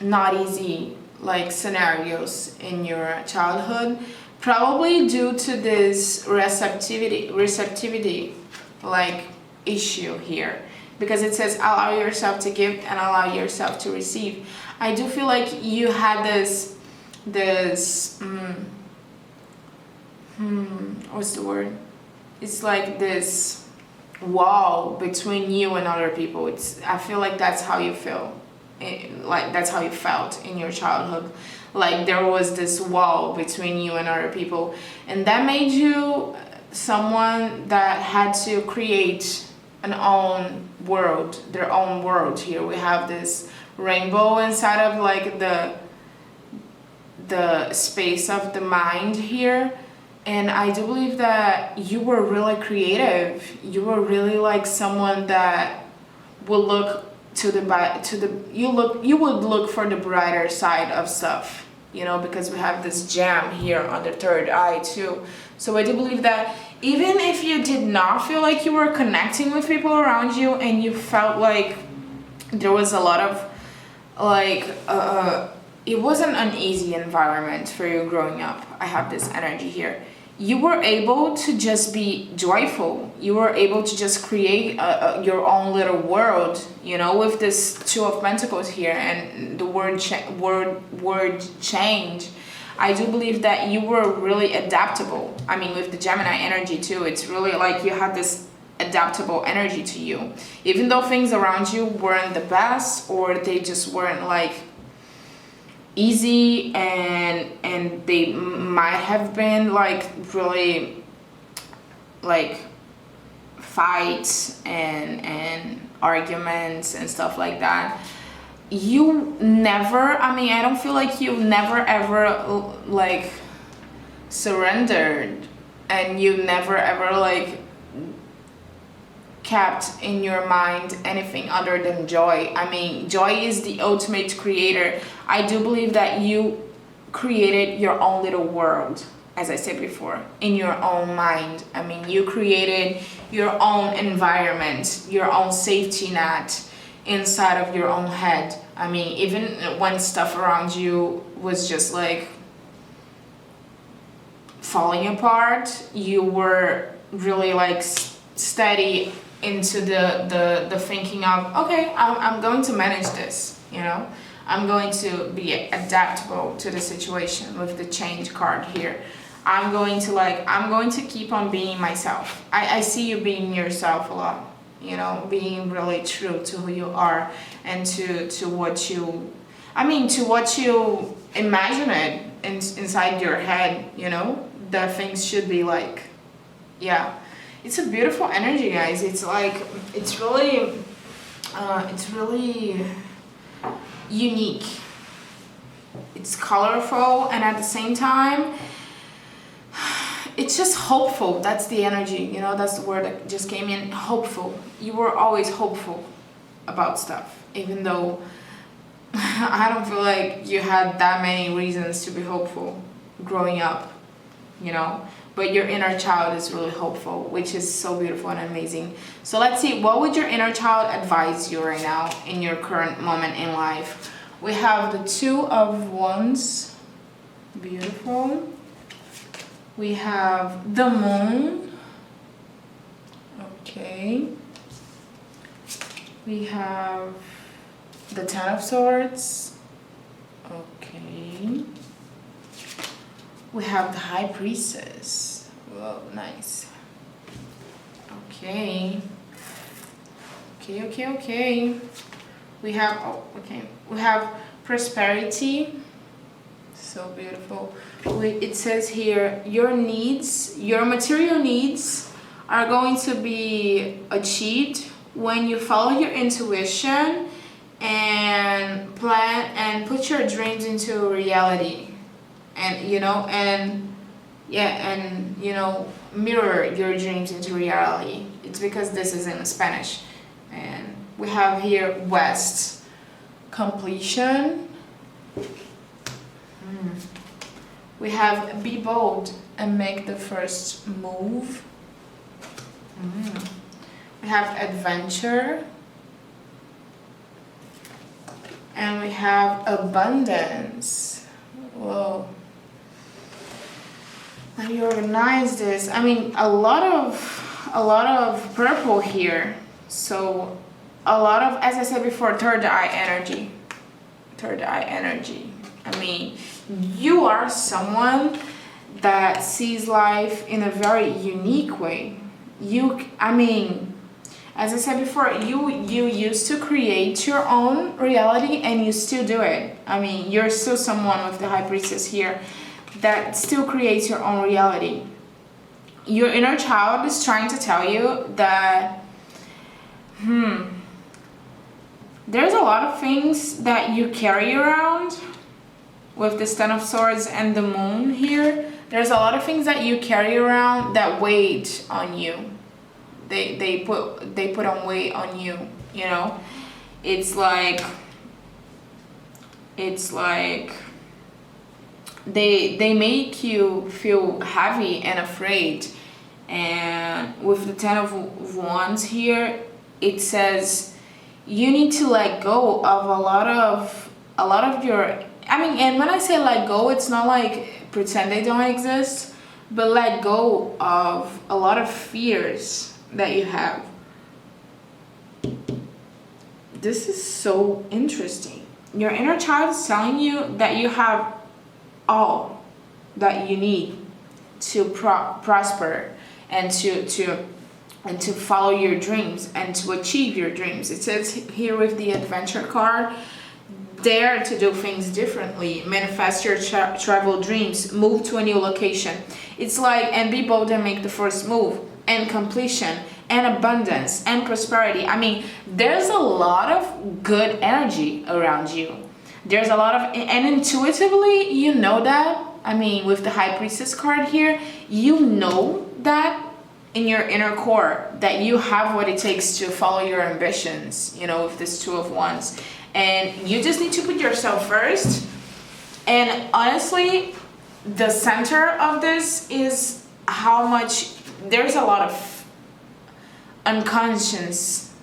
not easy like scenarios in your childhood, probably due to this receptivity like issue here, because it says allow yourself to give and allow yourself to receive. I do feel like you had this what's the word? It's like this wall between you and other people. I feel like that's how you feel. Like that's how you felt in your childhood. Like there was this wall between you and other people, and that made you someone that had to create an own world, their own world here. We have this rainbow inside of like the space of the mind here. And I do believe that you were really creative. You were really like someone that will look you would look for the brighter side of stuff, you know, because we have this gem here on the third eye too. So I do believe that even if you did not feel like you were connecting with people around you and you felt like there was a lot of like it wasn't an easy environment for you growing up, I have this energy here, you were able to just be joyful. You were able to just create your own little world, you know, with this Two of Pentacles here and the word change. I do believe that you were really adaptable. I mean, with the Gemini energy too, it's really like you had this adaptable energy to you. Even though things around you weren't the best, or they just weren't like easy, and they might have been like really like fights and arguments and stuff like that, you never, I mean, I don't feel like you never ever like surrendered, and you never ever like kept in your mind anything other than joy. I mean, joy is the ultimate creator. I do believe that you created your own little world, as I said before, in your own mind. I mean, you created your own environment, your own safety net inside of your own head. I mean, even when stuff around you was just like falling apart, you were really like steady into the thinking of, okay, I'm going to manage this, you know, I'm going to be adaptable to the situation with the change card here. I'm going to keep on being myself. I see you being yourself a lot, you know, being really true to who you are and to what you, I mean, to what you imagine it inside your head, you know, that things should be like. Yeah. It's a beautiful energy, guys. It's like, it's really unique. It's colorful, and at the same time, it's just hopeful. That's the energy, you know, that's the word that just came in, hopeful. You were always hopeful about stuff, even though I don't feel like you had that many reasons to be hopeful growing up, you know. But your inner child is really hopeful, which is so beautiful and amazing. So let's see, what would your inner child advise you right now in your current moment in life? We have the Two of Wands, beautiful. We have the Moon, okay. We have the Ten of Swords, okay. We have the High Priestess. Whoa, nice. Okay. Okay. We have, we have Prosperity. So beautiful. It says here, your needs, your material needs are going to be achieved when you follow your intuition and plan and put your dreams into reality. And you know, and yeah, and you know, mirror your dreams into reality. It's because this is in Spanish. And we have here West, completion. We have be bold and make the first move. We have adventure. And we have abundance. Whoa. Let me organize this. I mean, a lot of purple here. So a lot of, as I said before, third eye energy. Third eye energy. I mean, you are someone that sees life in a very unique way. I mean, as I said before, you used to create your own reality, and you still do it. I mean, you're still someone with the High Priestess here that still creates your own reality. Your inner child is trying to tell you that There's a lot of things that you carry around with the Ten of Swords and the Moon here. There's a lot of things that you carry around that weight on you. They put on weight on you, you know. It's like they make you feel heavy and afraid. And with the Ten of Wands here, it says you need to let go of a lot of your, I mean, and when I say let go, it's not like pretend they don't exist, but let go of a lot of fears that you have. This is so interesting. Your inner child is telling you that you have all that you need to prosper and to follow your dreams and to achieve your dreams. It says here with the adventure card, dare to do things differently, manifest your travel dreams, move to a new location. It's like, and be bold and make the first move, and completion, and abundance, and prosperity. I mean, there's a lot of good energy around you. There's a lot of, and intuitively, you know that. I mean, with the High Priestess card here, you know that in your inner core, that you have what it takes to follow your ambitions, you know, with this Two of Wands. And you just need to put yourself first. And honestly, the center of this is how much, there's a lot of unconsciousness.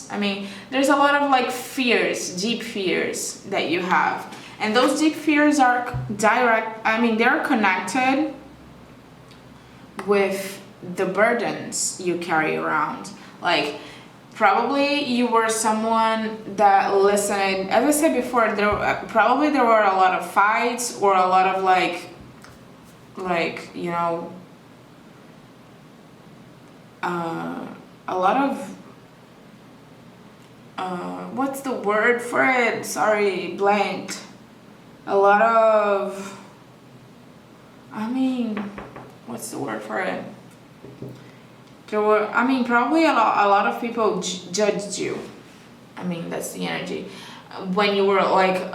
I mean, there's a lot of like fears, deep fears that you have. And those deep fears are they're connected with the burdens you carry around. Like, probably you were someone that listened, as I said before, there were a lot of fights or a lot of like you know, a lot of what's the word for it? Sorry, blanked. A lot of, I mean, what's the word for it? There were, I mean, probably a lot of people judged you. I mean, that's the energy. When you were like,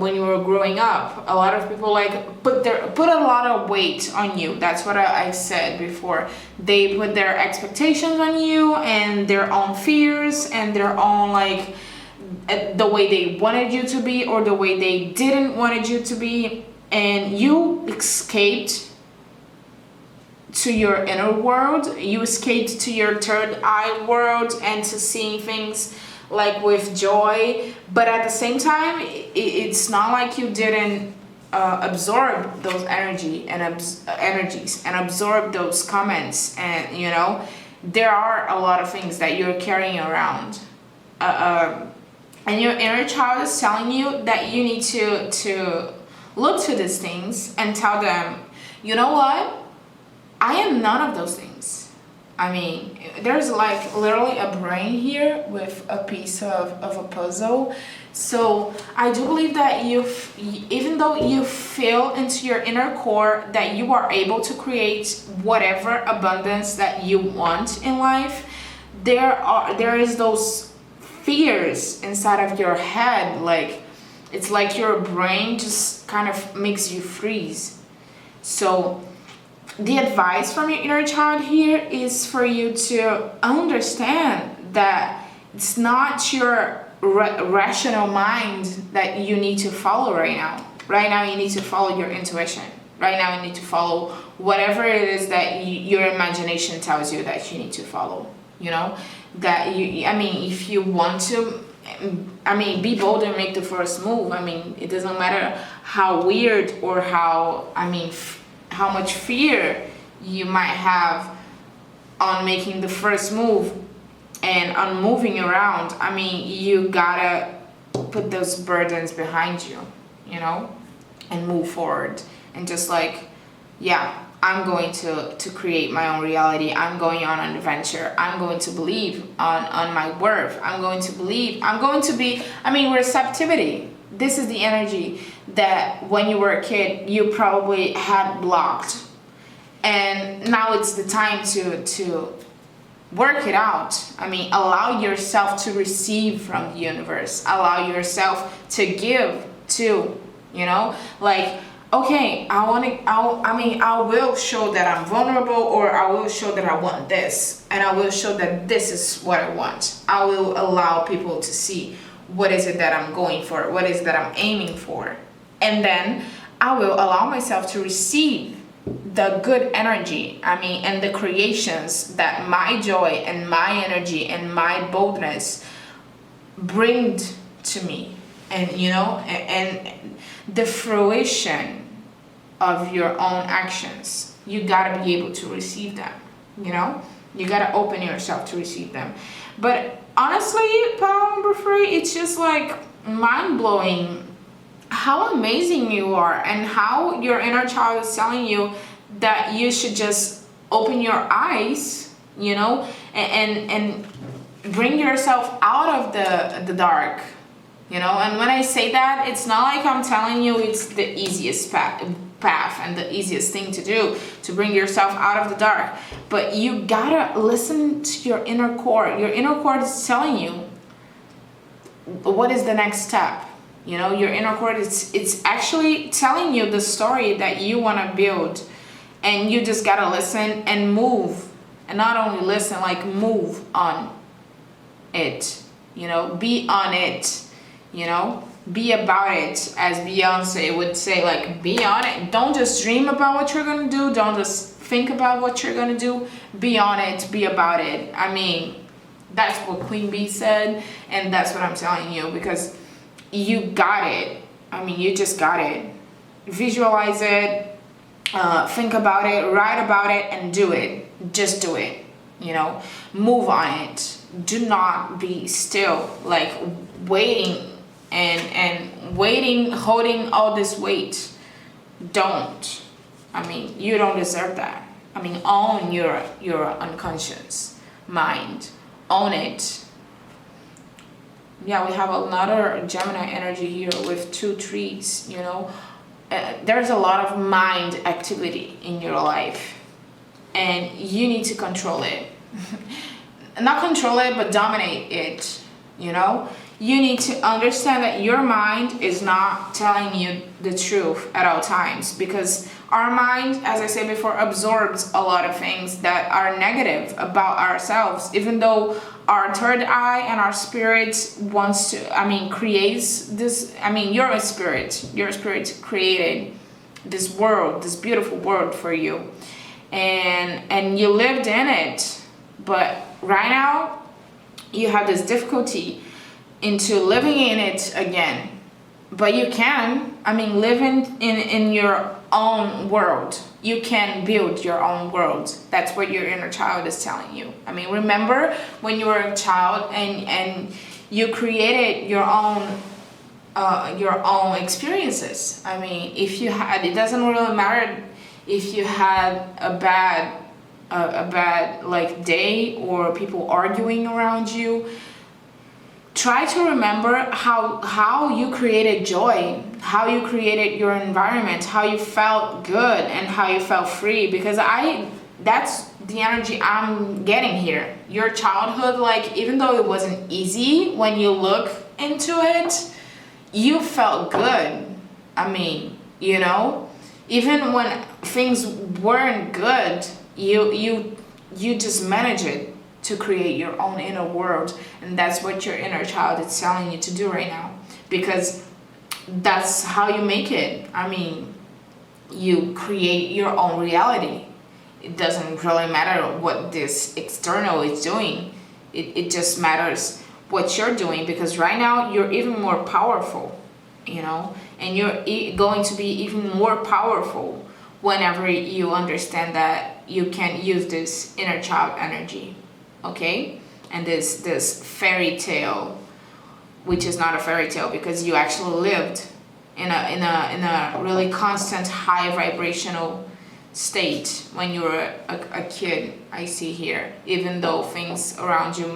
when you were growing up, a lot of people like put a lot of weight on you. That's what I said before. They put their expectations on you and their own fears and their own like the way they wanted you to be or the way they didn't wanted you to be, and you escaped to your inner world. You escaped to your third eye world and to seeing things like with joy. But at the same time, it's not like you didn't absorb those energies and absorb those comments. And you know, there are a lot of things that you're carrying around. And your inner child is telling you that you need to look to these things and tell them, you know what? I am none of those things. I mean, there's like literally a brain here with a piece of a puzzle. So I do believe that even though you feel into your inner core that you are able to create whatever abundance that you want in life, there is those fears inside of your head. Like, it's like your brain just kind of makes you freeze. So the advice from your inner child here is for you to understand that it's not your rational mind that you need to follow right now. Right now you need to follow your intuition. Right now you need to follow whatever it is that your imagination tells you that you need to follow. You know, that I mean, if you want to, I mean, be bold and make the first move. I mean, it doesn't matter how weird or how much fear you might have on making the first move and on moving around. I mean, you gotta put those burdens behind you, you know, and move forward and just like, yeah, I'm going to create my own reality. I'm going on an adventure. I'm going to believe on my worth. I'm going to believe. I'm going to be, I mean, receptivity. This is the energy that when you were a kid, you probably had blocked. And now it's the time to work it out. I mean, allow yourself to receive from the universe, allow yourself to give to, you know, like, okay, I will show that I'm vulnerable, or I will show that I want this, and I will show that this is what I want. I will allow people to see what is it that I'm going for, what is it that I'm aiming for. And then I will allow myself to receive the good energy, I mean, and the creations that my joy and my energy and my boldness bring to me. And, you know, and the fruition of your own actions, you gotta be able to receive them, you know? You gotta open yourself to receive them. But honestly, power number 3, it's just like mind-blowing how amazing you are, and how your inner child is telling you that you should just open your eyes, you know, and bring yourself out of the dark, you know. And when I say that, it's not like I'm telling you it's the easiest path and the easiest thing to do to bring yourself out of the dark, but you gotta listen to your inner core. Your inner core is telling you what is the next step. You know, your inner core, it's actually telling you the story that you want to build, and you just gotta listen and move, and not only listen, like move on it, you know, be on it, you know, be about it, as Beyonce would say, like, be on it. Don't just dream about what you're gonna do, don't just think about what you're gonna do, be on it, be about it. I mean, that's what Queen Bee said, and that's what I'm telling you, because you got it. I mean, you just got it. Visualize it, think about it, write about it, and do it. Just do it, you know, move on it. Do not be still, like waiting and waiting, holding all this weight. Don't. I mean, you don't deserve that. I mean, own your unconscious mind. Own it. Yeah, we have another Gemini energy here with 2 trees, you know. There's a lot of mind activity in your life, and you need to control it. Not control it, but dominate it, you know. You need to understand that your mind is not telling you the truth at all times, because our mind, as I said before, absorbs a lot of things that are negative about ourselves, even though our third eye and our spirit wants to, I mean, creates this. I mean, your spirit created this world, this beautiful world for you, and you lived in it. But right now you have this difficulty into living in it again. But you can, I mean, live in your own world. You can build your own world. That's what your inner child is telling you. I mean, remember when you were a child and you created your own experiences. I mean, if you had, it doesn't really matter if you had a bad like day or people arguing around you. Try to remember how you created joy, how you created your environment, how you felt good and how you felt free, because that's the energy I'm getting here. Your childhood, like, even though it wasn't easy, when you look into it, you felt good. I mean, you know, even when things weren't good, you just manage it to create your own inner world. And that's what your inner child is telling you to do right now, because that's how you make it. I mean, you create your own reality. It doesn't really matter what this external is doing. It just matters what you're doing, because right now you're even more powerful, you know, and you're going to be even more powerful whenever you understand that you can use this inner child energy. Okay, and this fairy tale, which is not a fairy tale, because you actually lived in a really constant high vibrational state when you were a kid. I see here, even though things around you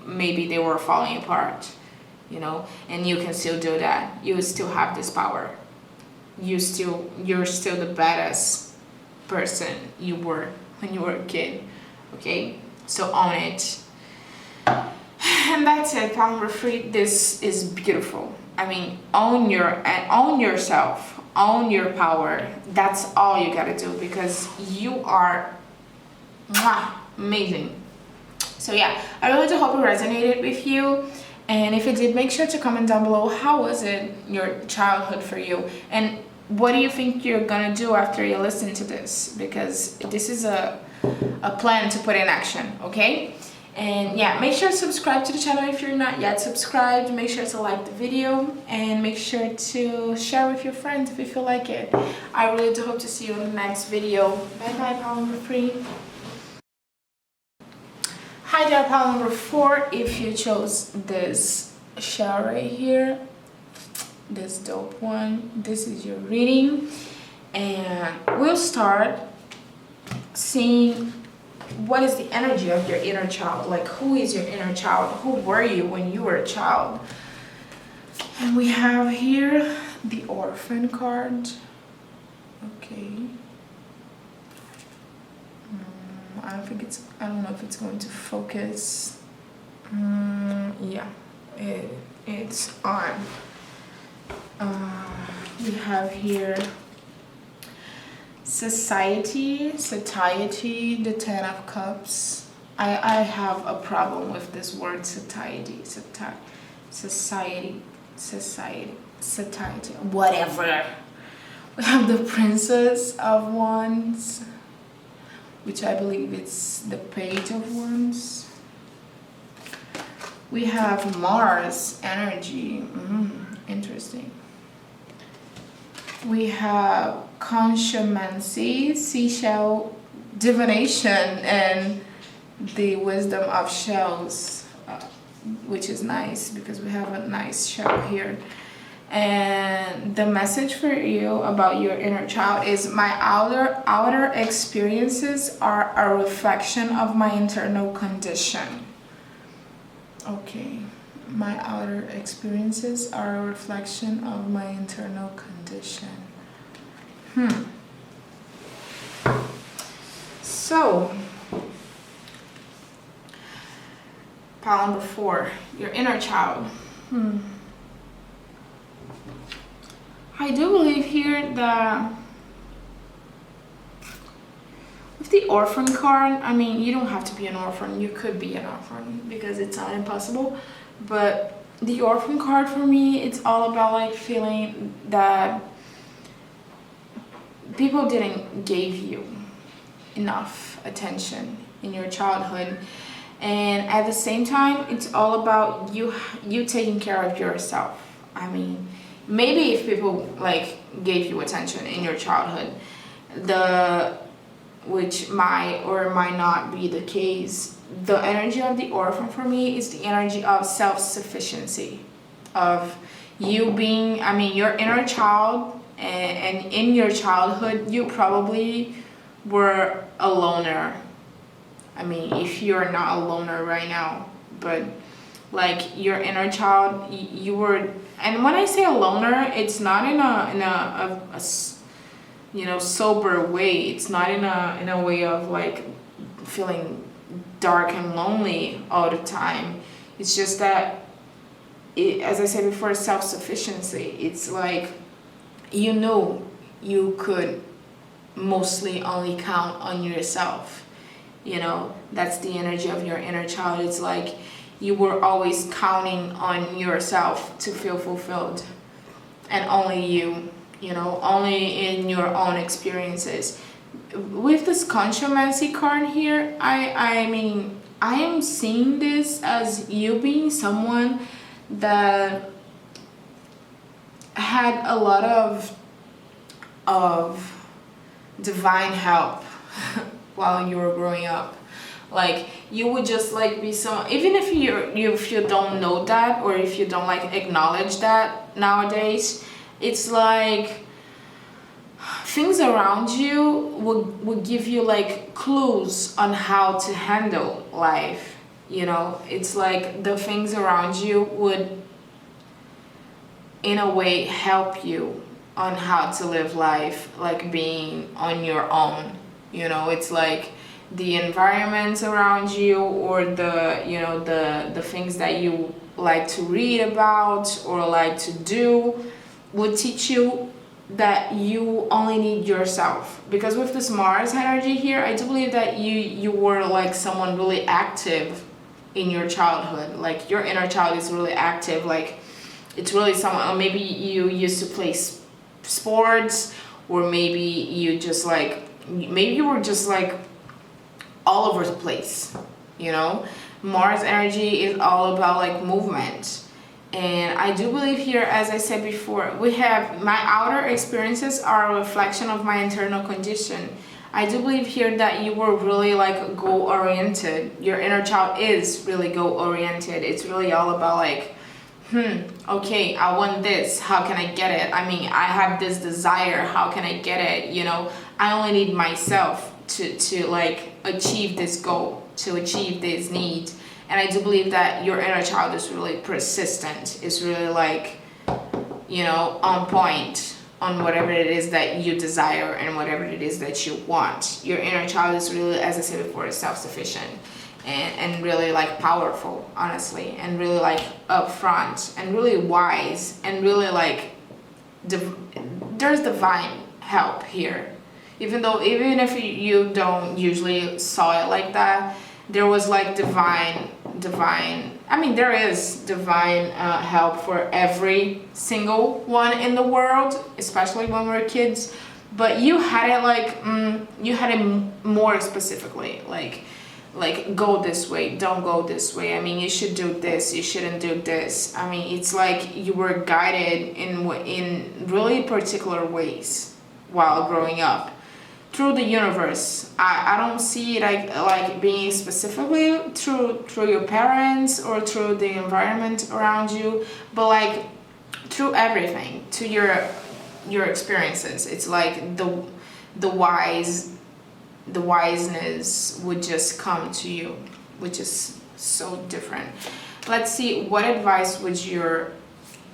maybe they were falling apart, you know, and you can still do that. You still have this power. You're still the badass person you were when you were a kid. Okay. So own it. And that's it, power number 3. This is beautiful. I mean, own yourself, own your power. That's all you gotta do, because you are amazing. So yeah, I really do hope it resonated with you. And if it did, make sure to comment down below, how was it your childhood for you? And what do you think you're gonna do after you listen to this? Because this is a plan to put in action, okay? And yeah, make sure to subscribe to the channel if you're not yet subscribed. Make sure to like the video and make sure to share with your friends if you feel like it. I really do hope to see you in the next video. Bye bye, power number 3. Hi there, power number 4. If you chose this shell right here, this dope one, this is your reading, and we'll start seeing what is the energy of your inner child. Like, who is your inner child? Who were you when you were a child? And we have here the orphan card. Okay. I don't know if it's going to focus. Yeah, it's on. We have here satiety, the 10 of cups. I have a problem with this word satiety, whatever. We have the Princess of Wands, which I believe it's the Page of Wands. We have Mars energy. Interesting. We have consciomancy, seashell divination, and the wisdom of shells, which is nice because we have a nice shell here. And the message for you about your inner child is, my outer experiences are a reflection of my internal condition. Okay. My outer experiences are a reflection of my internal condition. So, pile number 4, your inner child. I do believe here that with the orphan card, I mean, you don't have to be an orphan. You could be an orphan because it's not impossible. But the orphan card for me, it's all about like feeling that people didn't give you enough attention in your childhood, and at the same time it's all about you taking care of yourself. I mean, maybe if people like gave you attention in your childhood, which might or might not be the case, the energy of the orphan for me is the energy of self-sufficiency, of you being, I mean, your inner child, and in your childhood you probably were a loner. I mean, if you're not a loner right now, but like your inner child, you were, and when I say a loner, it's not in a you know, sober way. It's not in a way of like feeling dark and lonely all the time. It's just that as I said before, self-sufficiency. It's like, you know, you could mostly only count on yourself. You know, that's the energy of your inner child. It's like you were always counting on yourself to feel fulfilled, and only you know, only in your own experiences. With this consciomancy card here, I mean, I am seeing this as you being someone that had a lot of divine help while you were growing up. Like, you would just like be so, even if you don't know that, or if you don't like acknowledge that nowadays, it's like things around you would give you like clues on how to handle life. You know, it's like the things around you would in a way help you on how to live life, like being on your own. You know, it's like the environment around you, or the, you know, the things that you like to read about or like to do, would teach you that you only need yourself. Because with this Mars energy here, I do believe that you were like someone really active in your childhood. Like your inner child is really active. Like it's really someone, or maybe you used to play sports, or maybe you just like, maybe you were just like all over the place, you know. Mars energy is all about like movement. And I do believe here, as I said before, we have my outer experiences are a reflection of my internal condition. I do believe here that you were really like goal oriented. Your inner child is really goal oriented. It's really all about like, okay, I want this, how can I get it? I mean, I have this desire, how can I get it? You know, I only need myself to like achieve this goal, to achieve this need. And I do believe that your inner child is really persistent, is really like, you know, on point on whatever it is that you desire and whatever it is that you want. Your inner child is really, as I said before, self-sufficient and really like powerful, honestly, and really like upfront and really wise, and really like there's divine help here. Even if you don't usually saw it like that, there was like divine, I mean, there is divine help for every single one in the world, especially when we're kids. But you had it like, you had it more specifically, like go this way, don't go this way. I mean, you should do this, you shouldn't do this. I mean, it's like you were guided in really particular ways while growing up through the universe. I don't see it like being specifically through your parents or through the environment around you, but like through everything, to your experiences. It's like the wiseness would just come to you, which is so different. Let's see, what advice would your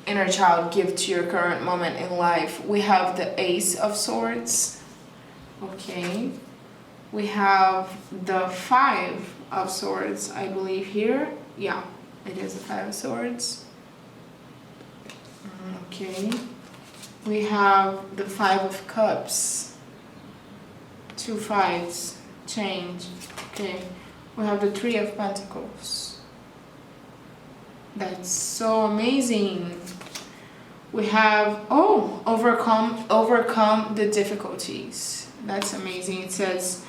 inner child give to your current moment in life? We have the Ace of Swords. Okay, we have the Five of Swords, I believe here. Yeah, it is the Five of Swords. Okay, we have the Five of Cups. Two fives, change. Okay, we have the Three of Pentacles. That's so amazing. We have, oh, overcome the difficulties. That's amazing. It says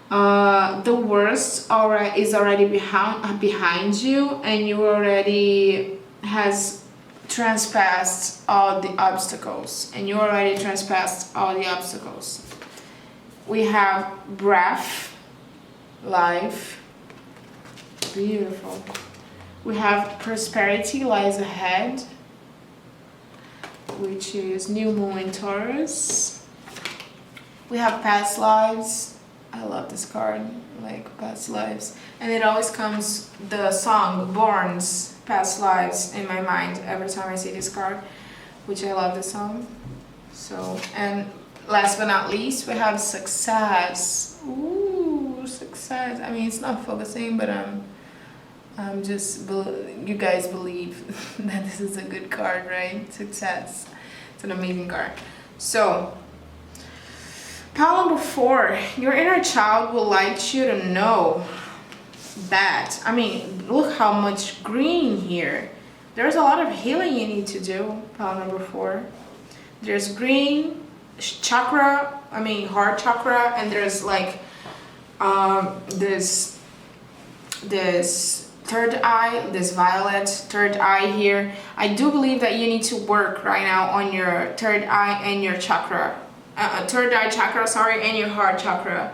the worst is already behind you, and you already has transpassed all the obstacles, We have breath, life, beautiful. We have prosperity lies ahead, which is new moon in Taurus. We have past lives. I love this card, like past lives. And it always comes the song Born's Past Lives in my mind every time I see this card, which I love the song. So, and last but not least, we have success. Ooh, success. I mean, it's not focusing, but I'm just, you guys believe that this is a good card, right? Success. It's an amazing card. So, pile number 4, your inner child would like you to know that, I mean, look how much green here. There's a lot of healing you need to do, pile number 4. There's green, chakra, I mean heart chakra, and there's like this third eye, this violet third eye here. I do believe that you need to work right now on your third eye and your chakra. Third eye chakra, sorry, and your heart chakra,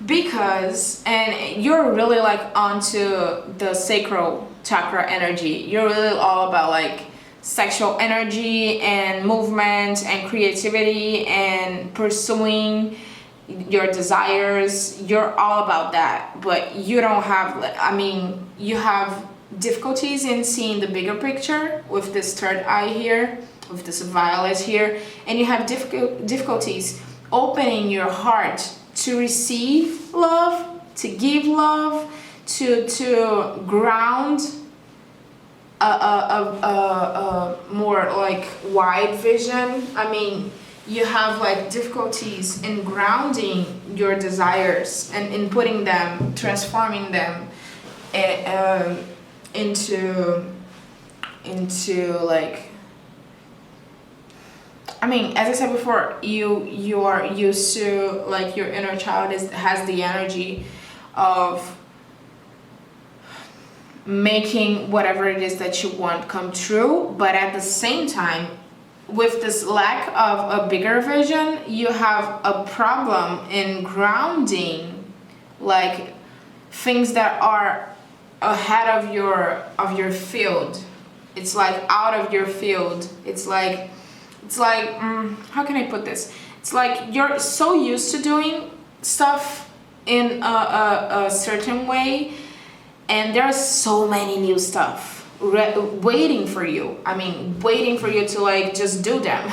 because, and you're really like onto the sacral chakra energy. You're really all about like sexual energy and movement and creativity and pursuing your desires. You're all about that, but you don't have, I mean, you have difficulties in seeing the bigger picture with this third eye here, with this violet here, and you have difficulties opening your heart to receive love to give love, to ground a more like wide vision. I mean, you have like difficulties in grounding your desires and in putting them, transforming them into like, I mean, as I said before, you are used to, like, your inner child has the energy of making whatever it is that you want come true, but at the same time, with this lack of a bigger vision, you have a problem in grounding, like, things that are ahead of your field. It's like out of your field. It's like how can I put this? It's like you're so used to doing stuff in a certain way, and there's so many new stuff waiting for you. I mean, waiting for you to like just do them,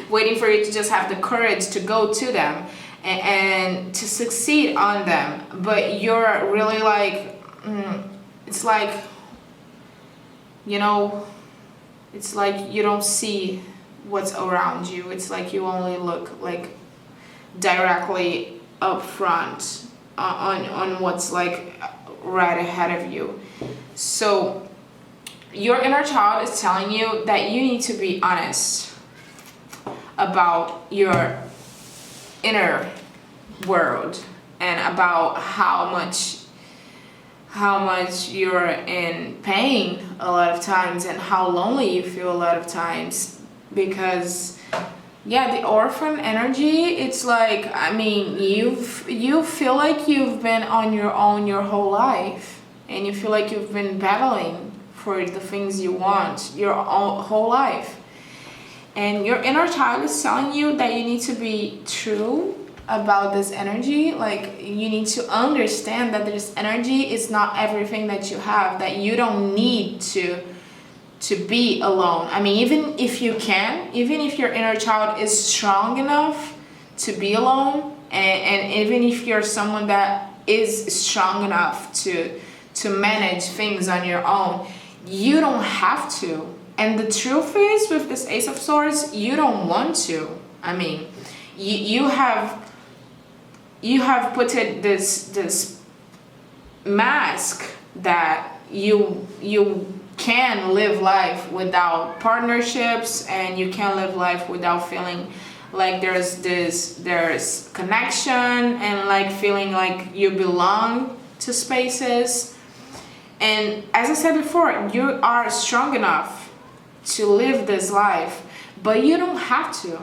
waiting for you to just have the courage to go to them and to succeed on them. But you're really like, it's like, you know, it's like you don't see what's around you. It's like you only look like directly up front on what's like right ahead of you. So your inner child is telling you that you need to be honest about your inner world and about how much you're in pain a lot of times and how lonely you feel a lot of times. Because yeah, the orphan energy, it's like, I mean, you feel like you've been on your own your whole life, and you feel like you've been battling for the things you want your whole life, and your inner child is telling you that you need to be true about this energy. Like, you need to understand that this energy is not everything that you have, that you don't need to be alone. I mean, even if your inner child is strong enough to be alone, and even if you're someone that is strong enough to manage things on your own, you don't have to. And the truth is, with this Ace of Swords, you don't want to. I mean, you have put it this mask that you can live life without partnerships, and you can live life without feeling like there's connection, and like feeling like you belong to spaces. And as I said before, you are strong enough to live this life, but you don't have to.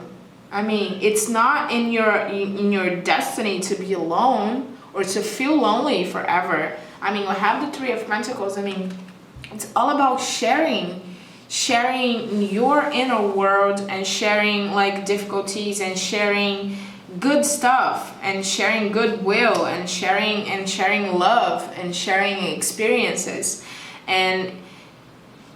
I mean, it's not in your destiny to be alone or to feel lonely forever. I mean, we have the Three of Pentacles. I mean, it's all about sharing your inner world, and sharing like difficulties, and sharing good stuff, and sharing goodwill, and sharing love, and sharing experiences. And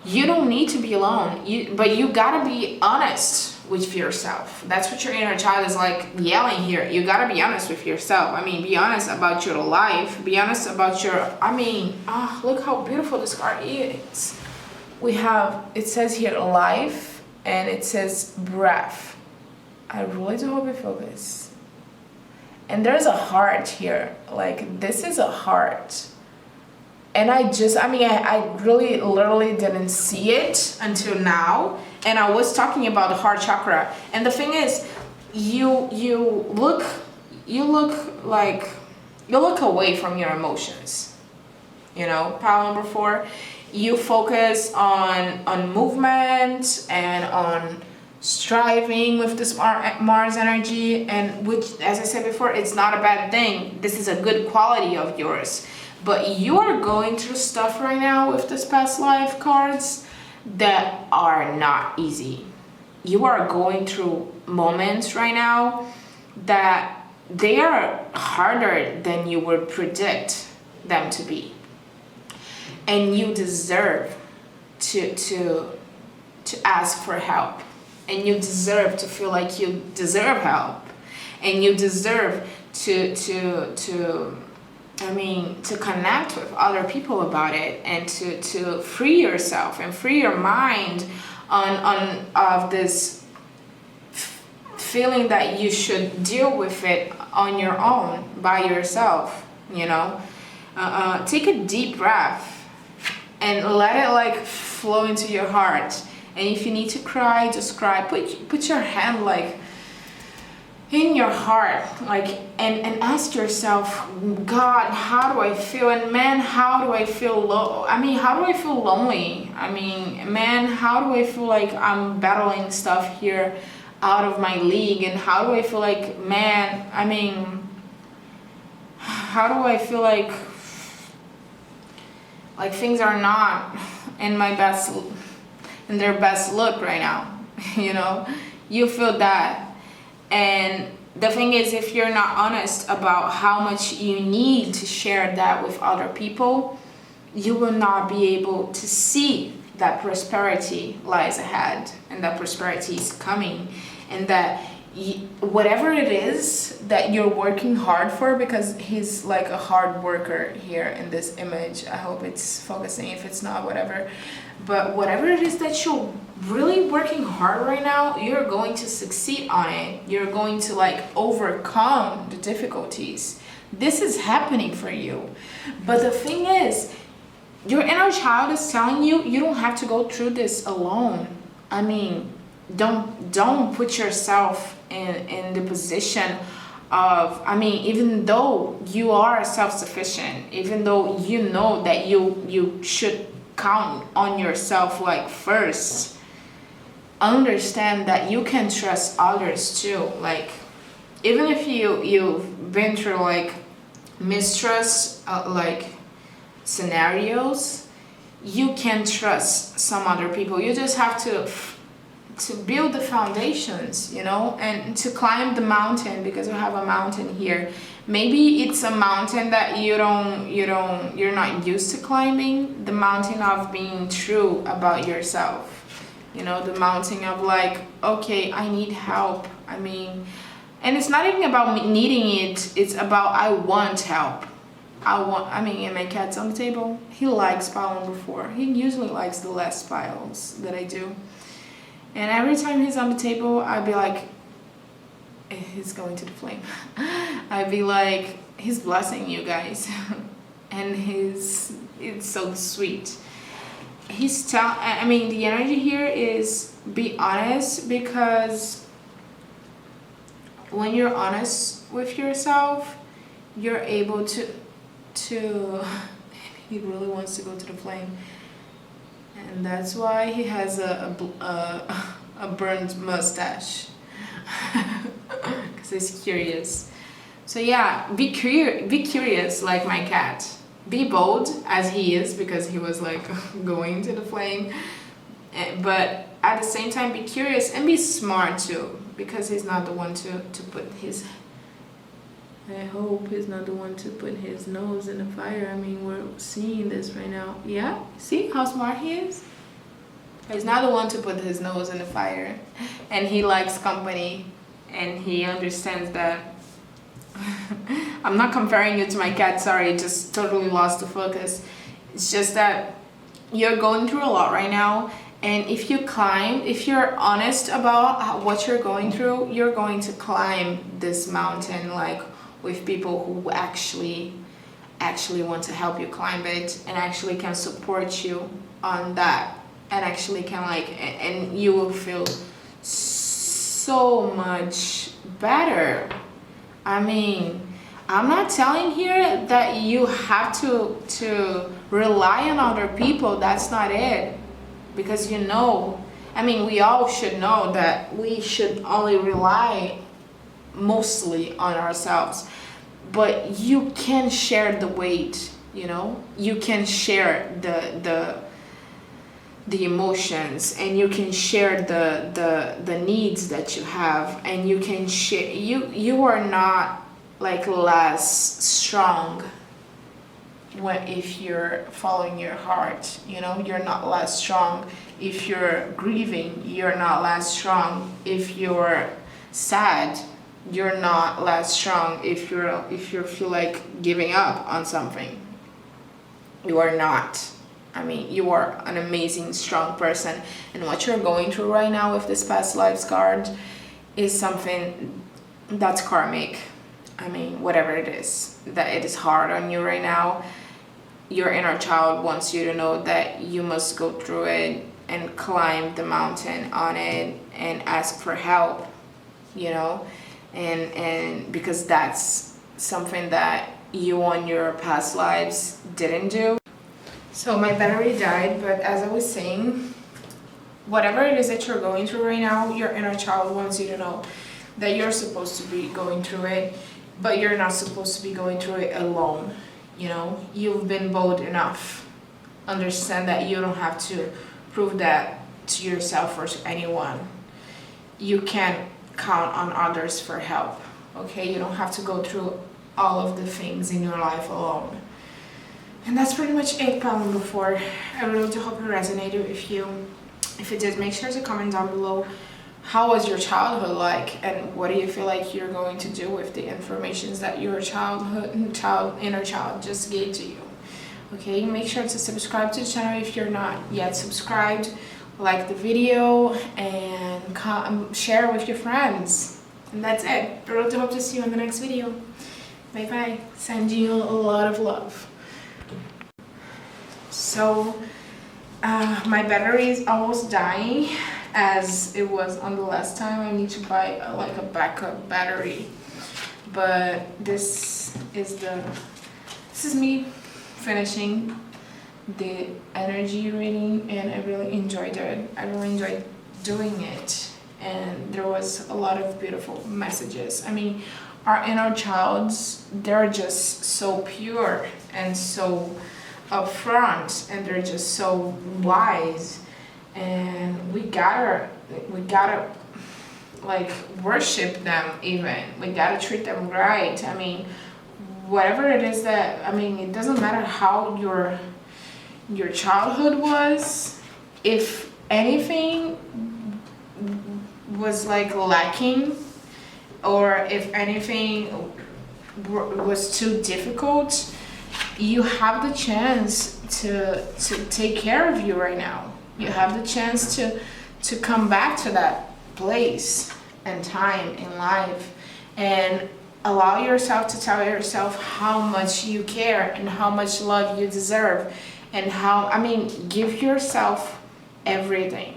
you don't need to be alone, but you gotta be honest with yourself. That's what your inner child is like yelling here. You gotta be honest with yourself. I mean, be honest about your life. Be honest about your, I mean, look how beautiful this card is. It says here life, and it says breath. I really do hope you feel this. And there's a heart here. Like, this is a heart. And I really literally didn't see it until now. And I was talking about the heart chakra. And the thing is, you look away from your emotions. You know, pile number 4, you focus on movement and on striving with this Mars energy, and which, as I said before, it's not a bad thing. This is a good quality of yours. But you are going through stuff right now with this past life cards that are not easy. You are going through moments right now that they are harder than you would predict them to be. And you deserve to ask for help. And you deserve to feel like you deserve help. And you deserve to I mean, to connect with other people about it, and to free yourself and free your mind on of this feeling that you should deal with it on your own, by yourself, you know. Take a deep breath and let it like flow into your heart. And if you need to cry, just cry. Put your hand like in your heart, like, and ask yourself, God, how do I feel? And man, how do I feel how do I feel lonely? I mean, man, how do I feel like I'm battling stuff here out of my league? And how do I feel like, man, I mean, how do I feel like things are not in their best look right now? You know, you feel that. And the thing is, if you're not honest about how much you need to share that with other people, you will not be able to see that prosperity lies ahead, and that prosperity is coming, and that whatever it is that you're working hard for, because he's like a hard worker here in this image. I hope it's focusing. If it's not, whatever. But whatever it is that you're really working hard right now, you're going to succeed on it. You're going to like overcome the difficulties. This is happening for you. But the thing is, your inner child is telling you, you don't have to go through this alone. I mean, don't put yourself in the position of, I mean, even though you are self-sufficient, even though you know that you should count on yourself like first, understand that you can trust others too. Like, even if you've been through like mistrust like scenarios, you can trust some other people. You just have to build the foundations, you know, and to climb the mountain, because we have a mountain here. Maybe it's a mountain that you're not used to climbing, the mountain of being true about yourself, you know, the mountain of like, okay, I need help. I mean, and it's not even about me needing it, it's about I want help. And my cat's on the table. He likes piling before. He usually likes the less piles that I do. And every time he's on the table, I'd be like, he's going to the flame. I'd be like, he's blessing you guys. And it's so sweet. The energy here is be honest, because when you're honest with yourself, you're able to he really wants to go to the flame. And that's why he has a burned mustache. Because he's curious. So yeah, be curious like my cat. Be bold as he is, because he was like going to the flame. But at the same time, be curious and be smart too, because he's not the one to put his... I hope he's not the one to put his nose in the fire. I mean, we're seeing this right now. Yeah, see how smart he is? He's not the one to put his nose in the fire. And he likes company, and he understands that. I'm not comparing you to my cat, sorry, just totally lost the focus. It's just that you're going through a lot right now, and if you're honest about what you're going through, you're going to climb this mountain like with people who actually want to help you climb it, and actually can support you on that, and actually can and you will feel so much better. I mean, I'm not telling here that you have to rely on other people. That's not it. Because we all should know that we should only rely mostly on ourselves. But you can share the weight, you know? You can share the emotions, and you can share the needs that you have, and you can share. You are not like less strong if you're following your heart, you know. You're not less strong if you're grieving. You're not less strong if you're sad. you're not less strong if you feel like giving up on something. You are not. I mean, you are an amazing, strong person, and what you're going through right now with this past lives card is something that's karmic. I mean, whatever it is, that it is hard on you right now, your inner child wants you to know that you must go through it and climb the mountain on it and ask for help, you know, and because that's something that you on your past lives didn't do. So my battery died, but as I was saying, whatever it is that you're going through right now, your inner child wants you to know that you're supposed to be going through it, but you're not supposed to be going through it alone. You know, you've been bold enough. Understand that you don't have to prove that to yourself or to anyone. You can't count on others for help, okay? You don't have to go through all of the things in your life alone. And that's pretty much it, problem before. I really do hope it resonated with you. If it did, make sure to comment down below, how was your childhood like, and what do you feel like you're going to do with the information that your inner child just gave to you. Okay, make sure to subscribe to the channel if you're not yet subscribed, like the video, and share with your friends. And that's it. I really do hope to see you in the next video. Bye bye. Send you a lot of love. So my battery is almost dying, as it was on the last time. I need to buy like a backup battery, but this is me finishing the energy reading, and I really enjoyed it. I really enjoyed doing it, and there was a lot of beautiful messages. I mean, our inner childs, they're just so pure and so upfront, and they're just so wise, and we gotta like worship them. Even we gotta treat them right. I mean, whatever it is that, I mean, it doesn't matter how your childhood was. If anything was like lacking, or if anything was too difficult, you have the chance to take care of you right now. You have the chance to come back to that place and time in life, and allow yourself to tell yourself how much you care and how much love you deserve, and how, I mean, give yourself everything.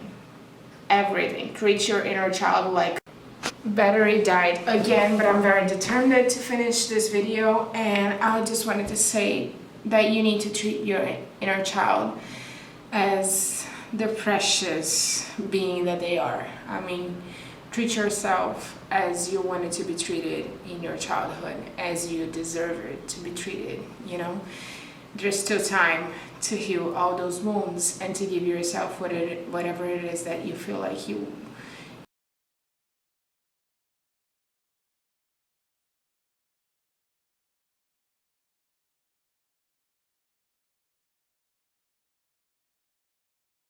Treat your inner child like. Battery died again, but I'm very determined to finish this video, and I just wanted to say that you need to treat your inner child as the precious being that they are. I mean, treat yourself as you wanted to be treated in your childhood, as you deserve it to be treated, you know? There's still time to heal all those wounds and to give yourself whatever it is that you feel like you